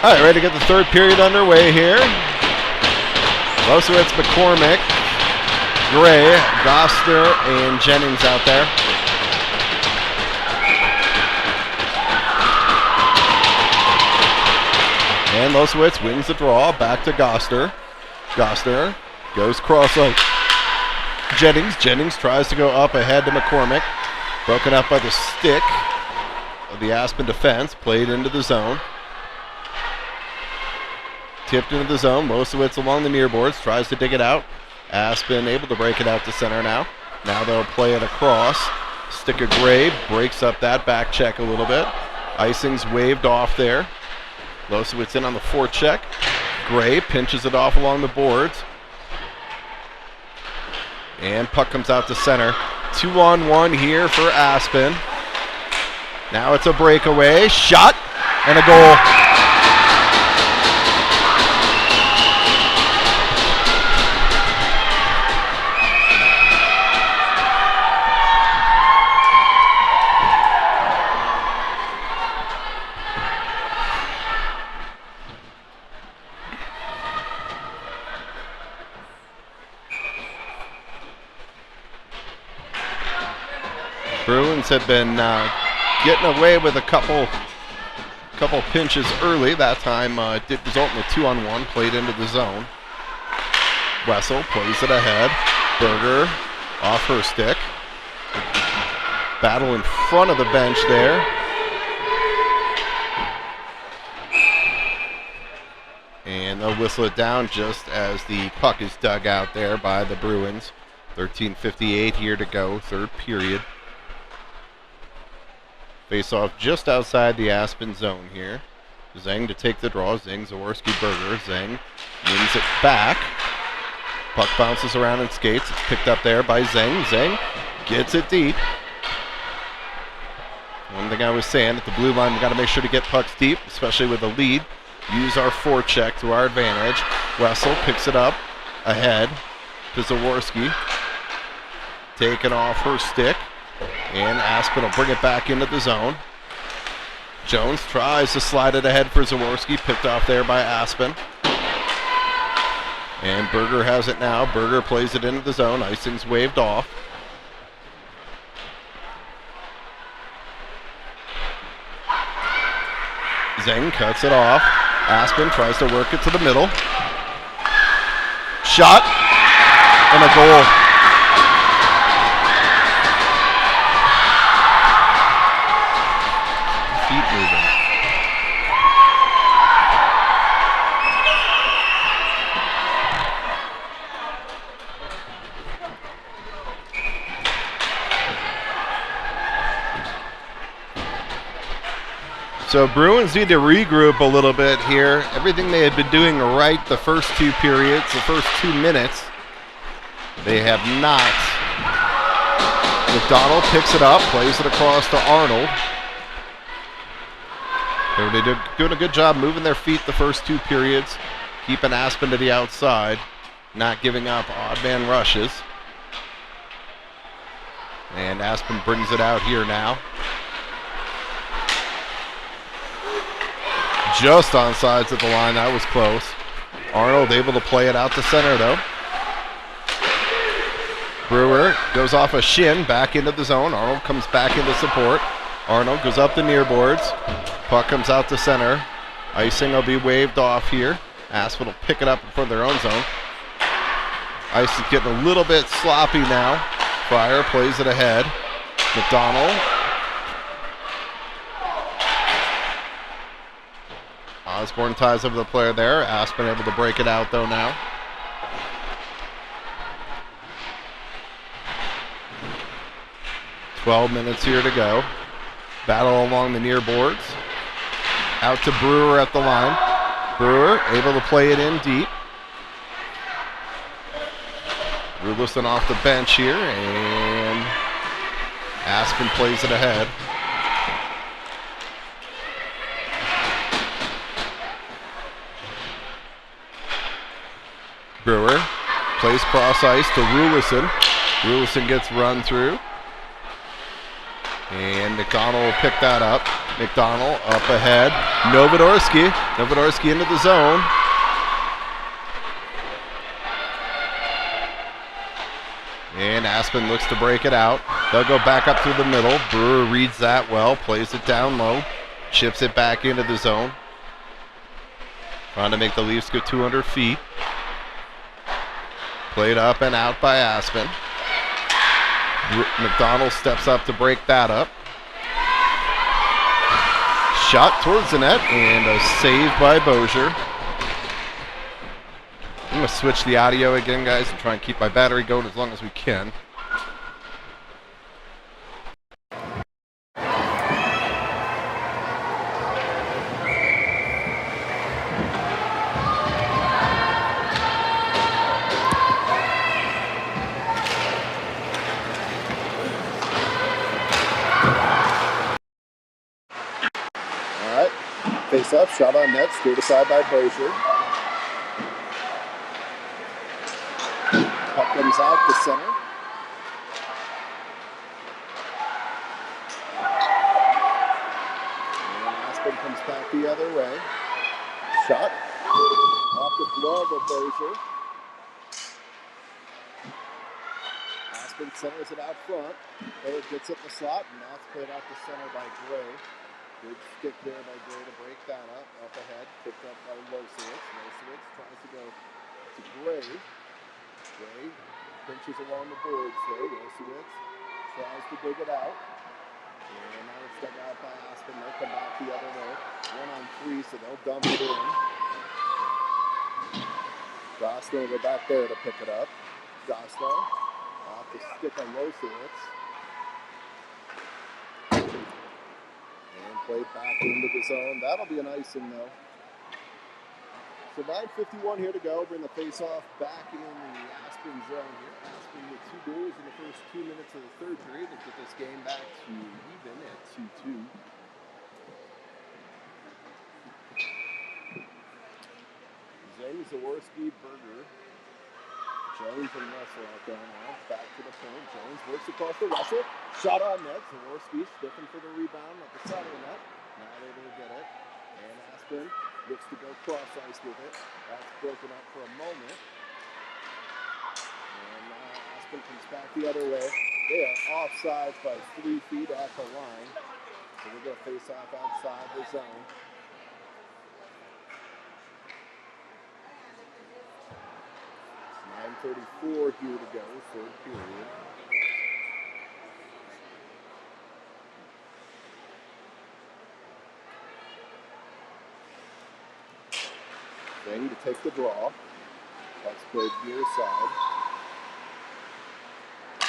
All right, ready to get the 3rd period underway here. Losowitz, McCormick, Gray, Goster, and Jennings out there. And Losowitz wins the draw, back to Goster. Gostner goes cross on Jennings. Jennings tries to go up ahead to McCormick. Broken up by the stick of the Aspen defense. Played into the zone. Tipped into the zone. Losowitz along the near boards. Tries to dig it out. Aspen able to break it out to center now. Now they'll play it across. Stick of Gray breaks up that back check a little bit. Icing's waved off there. Losowitz in on the forecheck. Gray pinches it off along the boards. And puck comes out to center. 2-on-1 here for Aspen. Now it's a breakaway. Shot and a goal. Bruins have been getting away with a couple pinches early. That time did result in a 2-on-1, played into the zone. Wessel plays it ahead. Berger off her stick. Battle in front of the bench there. And they'll whistle it down just as the puck is dug out there by the Bruins. 13:58 here to go, third period. Face off just outside the Aspen zone here. Zeng to take the draw. Zeng, Zaworski, Berger. Zeng wins it back. Puck bounces around and skates. It's picked up there by Zeng. Zeng gets it deep. One thing I was saying, at the blue line, we got to make sure to get pucks deep, especially with the lead. Use our forecheck to our advantage. Wessel picks it up ahead to Zaworski. Taken off her stick. And Aspen will bring it back into the zone. Jones tries to slide it ahead for Zaworski. Picked off there by Aspen. And Berger has it now. Berger plays it into the zone. Icing's waved off. Zeng cuts it off. Aspen tries to work it to the middle. Shot. And a goal. Feet moving. So Bruins need to regroup a little bit here. Everything they had been doing right the first two periods, the first 2 minutes, they have not. McDonald picks it up, plays it across to Arnold. They did doing a good job moving their feet the first 2 periods, keeping Aspen to the outside, not giving up odd man rushes. And Aspen brings it out here now. Just on sides of the line, that was close. Arnold able to play it out to center though. Brewer goes off a shin, back into the zone. Arnold comes back into support. Arnold goes up the near boards. Puck comes out to center. Icing will be waved off here. Aspen will pick it up in front of their own zone. Ice is getting a little bit sloppy now. Fryer plays it ahead. McDonald. Osborne ties over the player there. Aspen able to break it out though now. "12 minutes here to go. Battle along the near boards. Out to Brewer at the line. Brewer able to play it in deep. Rulison off the bench here, and Aspen plays it ahead. Brewer plays cross ice to Rulison. Rulison gets run through. And McDonald will pick that up. McDonald up ahead. Novodorski. Novodorski into the zone. And Aspen looks to break it out. They'll go back up through the middle. Brewer reads that well. Plays it down low. Chips it back into the zone. Trying to make the Leafs go 200 feet. Played up and out by Aspen. McDonald steps up to break that up. Shot towards the net and a save by Bozier. I'm going to switch the audio again, guys, and try and keep my battery going as long as we can. Face up, shot on net, steered aside by Bozier. Puck comes out to center. And Aspen comes back the other way. Shot off the glove of Bozier. Aspen centers it out front. Miller gets it in the slot, and that's played out to center by Gray. Good stick there by Gray to break that up. Up ahead, picked up by Losowitz. Losowitz tries to go to Gray. Gray pinches along the boards there. Losowitz tries to dig it out. And now it's dug out by Aspen. They'll come back the other way. 1-on-3, so they'll dump it in. Gosno will go back there to pick it up. Gosno off the stick on Losowitz. Played back into the zone. That'll be an icing, though. So 9:51 here to go. Bring the face-off back in the Aspen zone here. Aspen with 2 goals in the first 2 minutes of the third period to get this game back to even at 2-2. Zane, Zaworski, Berger. Jones and Russell out there now. Back to the point. Jones works across the Russell. Shot on net. Zaworski stiffened for the rebound at the side of the net. Not able to get it. And Aspen looks to go cross ice with it. That's broken up for a moment. And now Aspen comes back the other way. They are offsides by 3 feet at the line. So we're going to face off outside the zone. .34 here to go, third period. Zane to take the draw. Puck's played near side.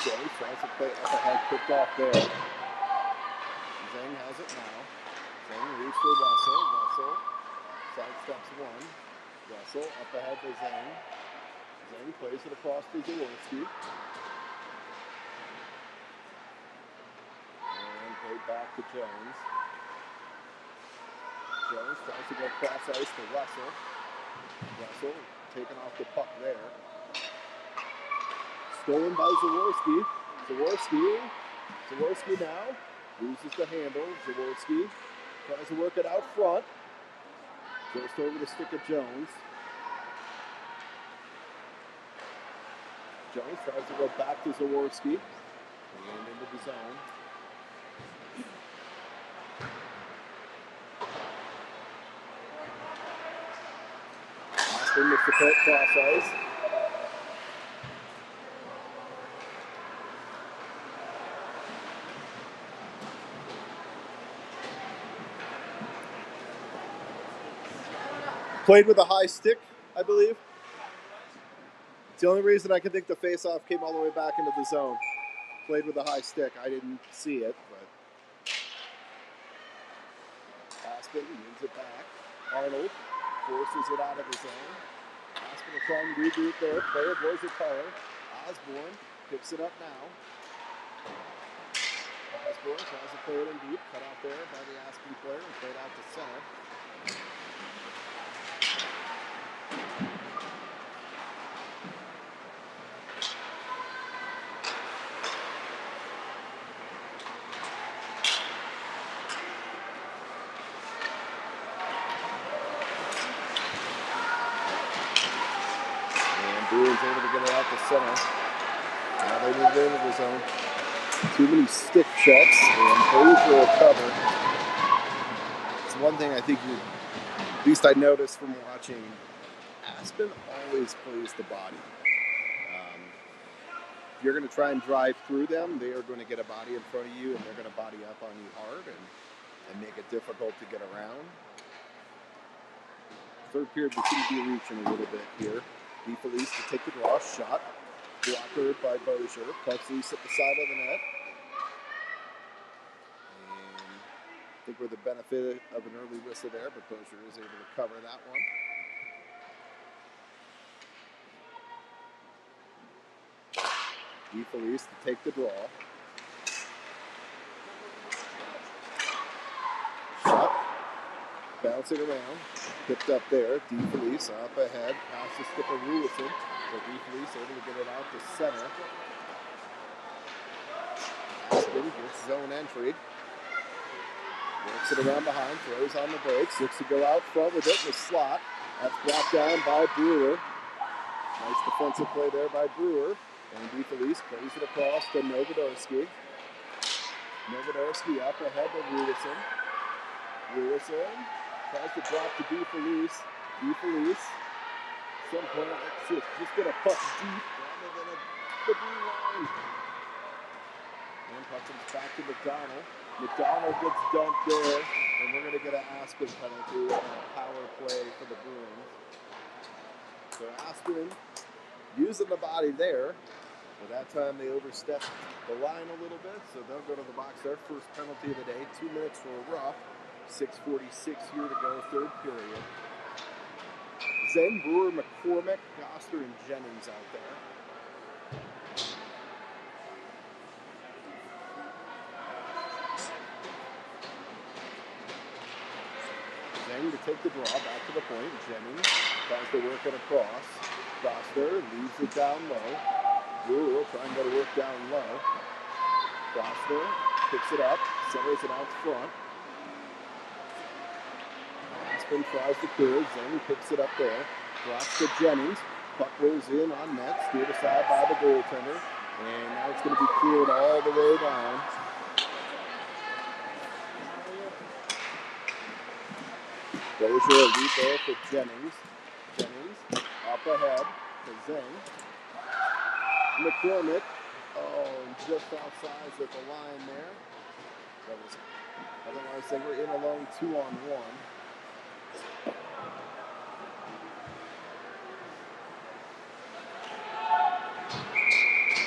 Jones tries to play up ahead, picked off there. Zane has it now. Zane moves for Russell. Russell sidesteps one. Russell up ahead for Zane. Zane plays it across to Zaworski. And played back to Jones. Jones tries to go cross ice to Russell. Russell taking off the puck there. Stolen by Zaworski. Zaworski now loses the handle. Zaworski tries to work it out front. Goes over the stick of Jones. Jones tries to go back to Zaworski and into the zone. Aspen with the cross ice. Played with a high stick, I believe. It's the only reason I can think the face-off came all the way back into the zone. Played with a high stick. I didn't see it, but Aspen wins it back. Arnold forces it out of the zone. Aspen will try and regroup there. Player blows it color. Osborne picks it up now. Osborne tries to play it in deep. Cut off there by the Aspen player and played out to center. Bruins able to get it out to center. Now they moved into the zone. Too many stick checks, and Bozier will cover. It's one thing I think at least I noticed from watching. Aspen always plays the body. if you're going to try and drive through them, they are going to get a body in front of you, and they're going to body up on you hard and make it difficult to get around. Third period, we seem to be reaching a little bit here. DeFelice to take the draw, shot, blocker by Bozier, pucks loose at the side of the net. And I think we're the benefit of an early whistle there, but Bozier is able to cover that one. DeFelice to take the draw. Shot, bouncing around, picked up there. DeFelice up ahead, pass to skipper Rulison. So DeFelice able to get it out to center. Aspen gets zone entry. Works it around behind, throws on the brakes, looks to go out front with it in the slot. That's brought down by Brewer. Nice defensive play there by Brewer. And DeFelice plays it across to Novodorsky. Novodorsky up ahead to Rulison. Rulison tries to drop to DeFelice. DeFelice, some point, just get a puck deep rather than the blue line. And puck comes back to McDonald. McDonald gets dumped there, and we're going to get an Aspen penalty on a power play for the Bruins. So Aspen using the body there, but that time they overstepped the line a little bit, so they'll go to the box. Their first penalty of the day, 2 minutes for a rough, 6:46 here to go, third period. Zen, Brewer, McCormick, Goster, and Jennings out there. Zen to take the draw, back to the point. Jennings tries to work it across. Goster leaves it down low. Brewer trying to work down low. Goster picks it up, centers it out front. Aspen tries to clear. Zen picks it up there. Drops to Jennings. Puck rolls in on net. Steered aside by the goaltender. And now it's going to be cleared all the way down. Dozier a lead there for Jennings. Jennings up ahead to Zen. McCormick. Oh, just outside of the line there. Otherwise they were in alone 2-on-1.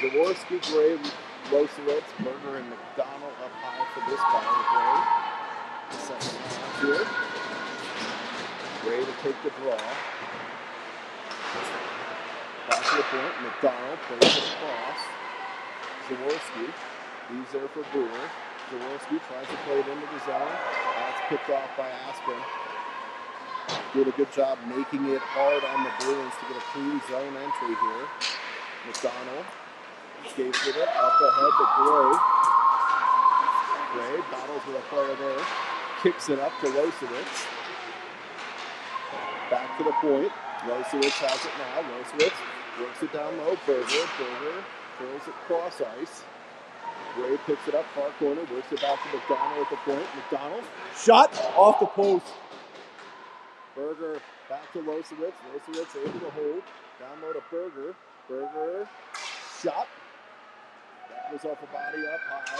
Jaworski, Gray, Losowitz, Berger, and McDonald up high for this power play. The second half here. Gray to take the draw. Back to the point. McDonald plays it across. Jaworski leaves there for Brewer. Jaworski tries to play it into the zone. That's picked off by Aspen. Did a good job making it hard on the Bruins to get a clean zone entry here. McDonald skates with it, up ahead to Gray. Gray battles with a player there, kicks it up to Losowitz. Back to the point. Losowitz has it now. Losowitz works it down low. Berger throws it cross ice. Gray picks it up, far corner, works it back to McDonald at the point. McDonald, shot off the post. Berger back to Losowitz. Losowitz able to hold. Down low to Berger. Berger, shot. That was off a body up high.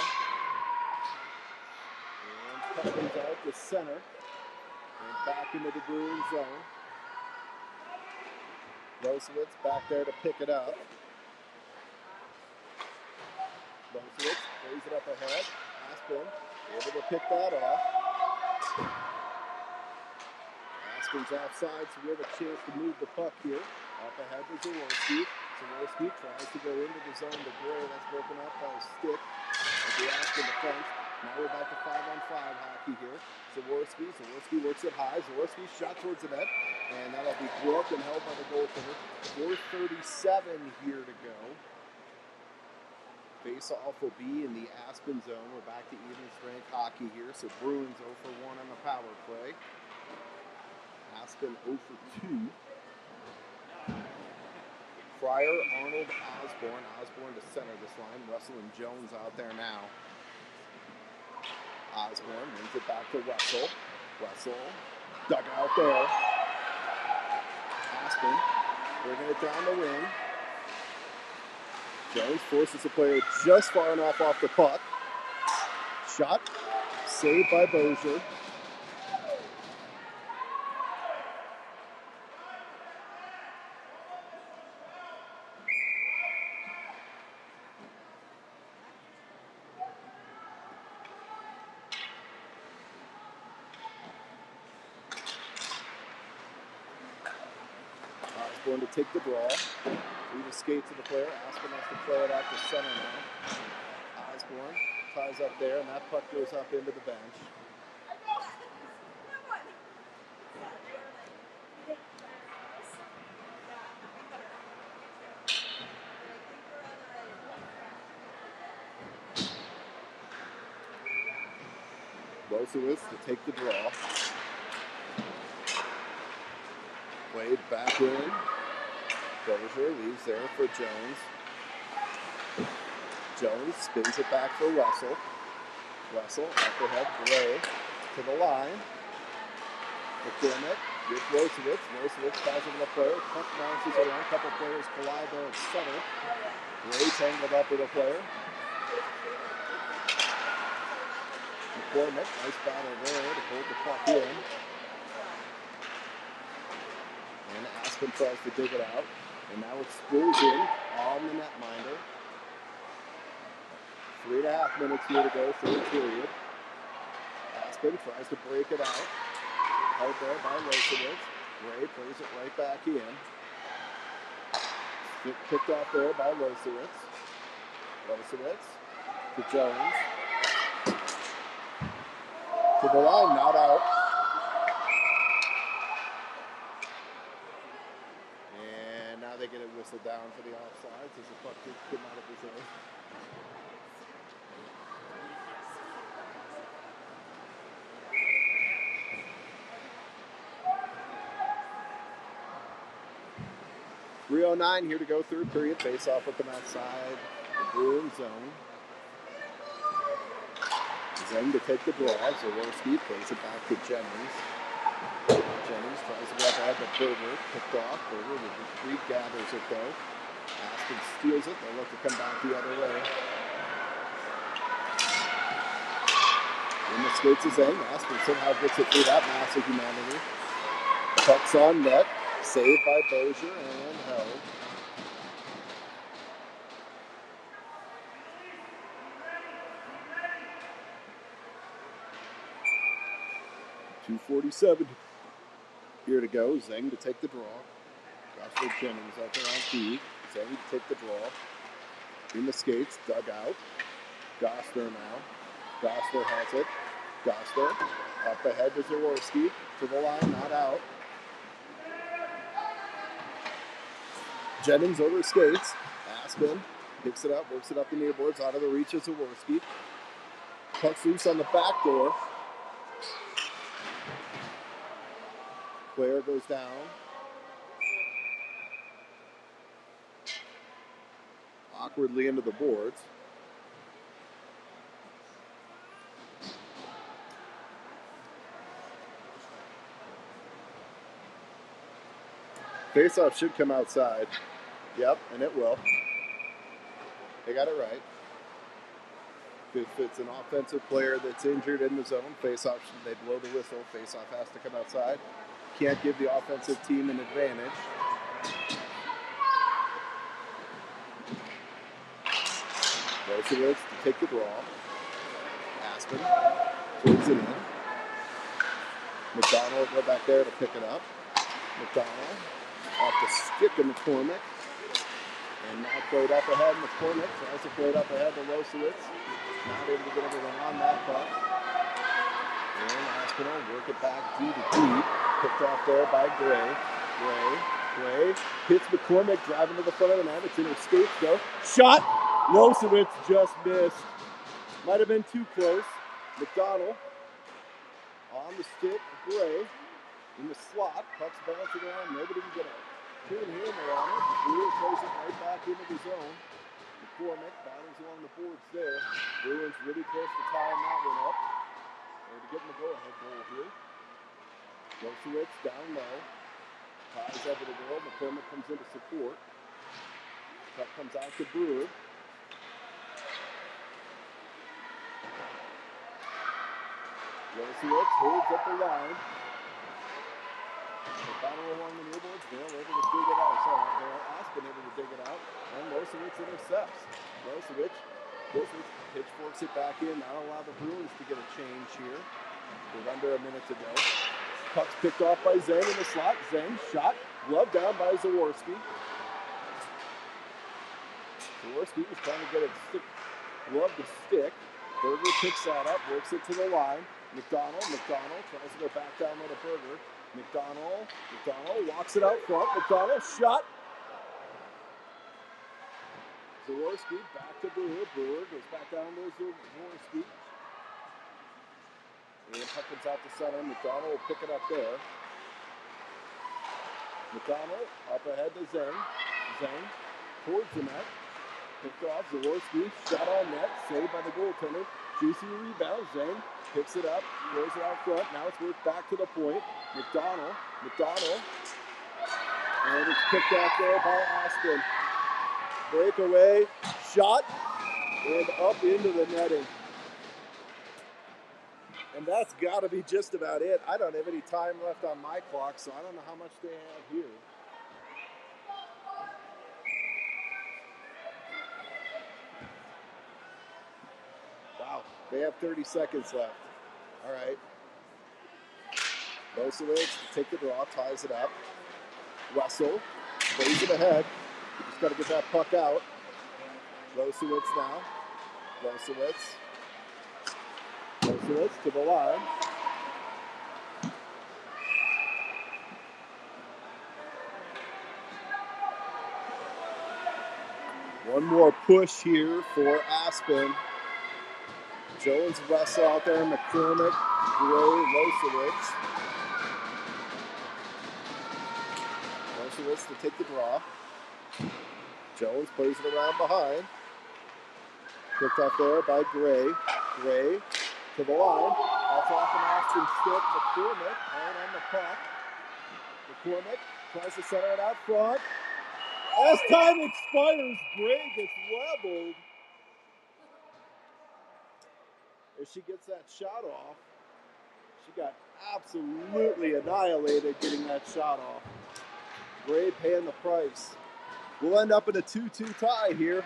And puck comes out to center. And back into the Bruins zone. Losowitz back there to pick it up. Losowitz plays it up ahead. Aspen able to pick that off. Aspen's outside, so we have a chance to move the puck here. Up ahead to Jaworski. Jaworski tries to go into the zone to Gray. That's broken up by a stick at the Aspen defense. Now we're back to 5-on-5 hockey here. Jaworski works it high. Jaworski shot towards the net. And that'll be blocked and held by the goaltender. 4:37 here to go. Face-off will be in the Aspen zone. We're back to even strength hockey here. So Bruins 0 for 1 on the power play. Aspen 0 for 2. Fryer, Arnold, Osborne. Osborne to center this line. Russell and Jones out there now. Osborne brings it back to Russell. Russell dug out there. Aspen bringing it down the wing. Jones forces the player just far enough off the puck. Shot. Saved by Bozier. Osborne to take the draw. Lead a skate to the player. Aspen has to play it out to center now. Osborne ties up there, and that puck goes up into the bench. Losowitz to take the draw. Played back in. Dozier leaves there for Jones. Jones spins it back for Russell. Russell up ahead, Gray to the line. McDermott with Losowitz. Losowitz passes to the player. Puck bounces around. A couple players collide there at center. Gray tangled up with a player. McDermott, nice battle there to hold the puck in. And Aspen tries to dig it out. And now explosion on the netminder. 3.5 minutes here to go, third period. Aspen tries to break it out. Held there by Losowitz. Gray plays it right back in. Picked off there by Losowitz. Losowitz to Jones. To the line, not out. And now they get it whistled down for the offsides as the puck did come out of his own. .309 here to go, third period. Face off with them outside the Bruin zone. Zeng to take the draw. Zaworski plays it back to Jennings. Jennings tries to go up ahead to Berger. Picked off. Berger regathers it though. Aspen steals it. They'll look to come back the other way. In the skates of Zeng. Aspen somehow gets it through that mass of humanity. Puck's on net. Saved by Bozier and held. .247 here to go. Zeng to take the draw. Gossler Jennings out there on feed. Zeng to take the draw. In the skates, dug out. Gossler now. Gossler has it. Gossler up ahead to Zaworski. To the line, not out. Jennings over skates. Aspen picks it up, works it up the near boards, out of the reach of Zaworski. Puck's loose on the back door. Player goes down. Awkwardly into the boards. Faceoff should come outside. Yep, and it will. They got it right. If it's an offensive player that's injured in the zone, faceoff, they blow the whistle. Faceoff has to come outside. Can't give the offensive team an advantage. Losowitz to take the draw. Aspen pulls it in. McDonald will go back there to pick it up. McDonald off the stick of McCormick. And now played up ahead. McCormick tries to play it up ahead to Losowitz. Not able to get everything on that puck. And Aspen will work it back D to deep. Picked off there by Gray. Gray hits McCormick, driving to the front of the net. It's in her skates though. Shot! Losowitz just missed. Might have been too close. McDonald on the stick. Gray in the slot. Puck's bouncing around. Nobody can get a clean hammer on it. Bruins plays it right back into the zone. McCormick battles along the boards there. Bruins really close to tying that one up. Or to getting the go-ahead goal here. Losowitz down low. Ties over the goal. McCormick comes in to support. Puck comes out to Brewer. Rosewicz holds up the line. The battle along the near boards. Vale able to dig it out. Aspen able to dig it out. And Rosewicz intercepts. Rosewicz pitchforks it back in. Not allow the Bruins to get a change here. With under a minute to go. Puck's picked off by Zane in the slot. Zane shot. Glove down by Zaworski. Zaworski was trying to get a glove to stick. Berger picks that up. Works it to the line. McDonald tries to go back down with a Berger. McDonald walks it out front. McDonald shot. Zaworski back to Brewer. Brewer goes back down to Zaworski. And puck comes out to center. McDonald will pick it up there. McDonald up ahead to Zane. Zane towards the net. Picked off. Zaworski shot on net. Saved by the goaltender. Juicy rebound. Zane picks it up. Throws it out front. Now it's worked back to the point. McDonald. And it's picked out there by Aspen. Breakaway. Shot. And up into the netting. And that's got to be just about it. I don't have any time left on my clock, so I don't know how much they have here. Wow, they have 30 seconds left. All right. Rosewicz to take the draw, ties it up. Russell plays it ahead. Just got to get that puck out. Rosewicz now. Rosewicz to the line. One more push here for Aspen. Jones, Russell out there, McCormick, Gray, Rosewicz. Rosewicz to take the draw. Jones plays it around behind. Picked up there by Gray. Gray to the line. That's off an Aspen stick. McCormick out on the puck. McCormick tries to center it out front. As time expires, Gray gets leveled. As she gets that shot off, she got absolutely annihilated getting that shot off. Gray paying the price. We'll end up in a 2-2 tie here.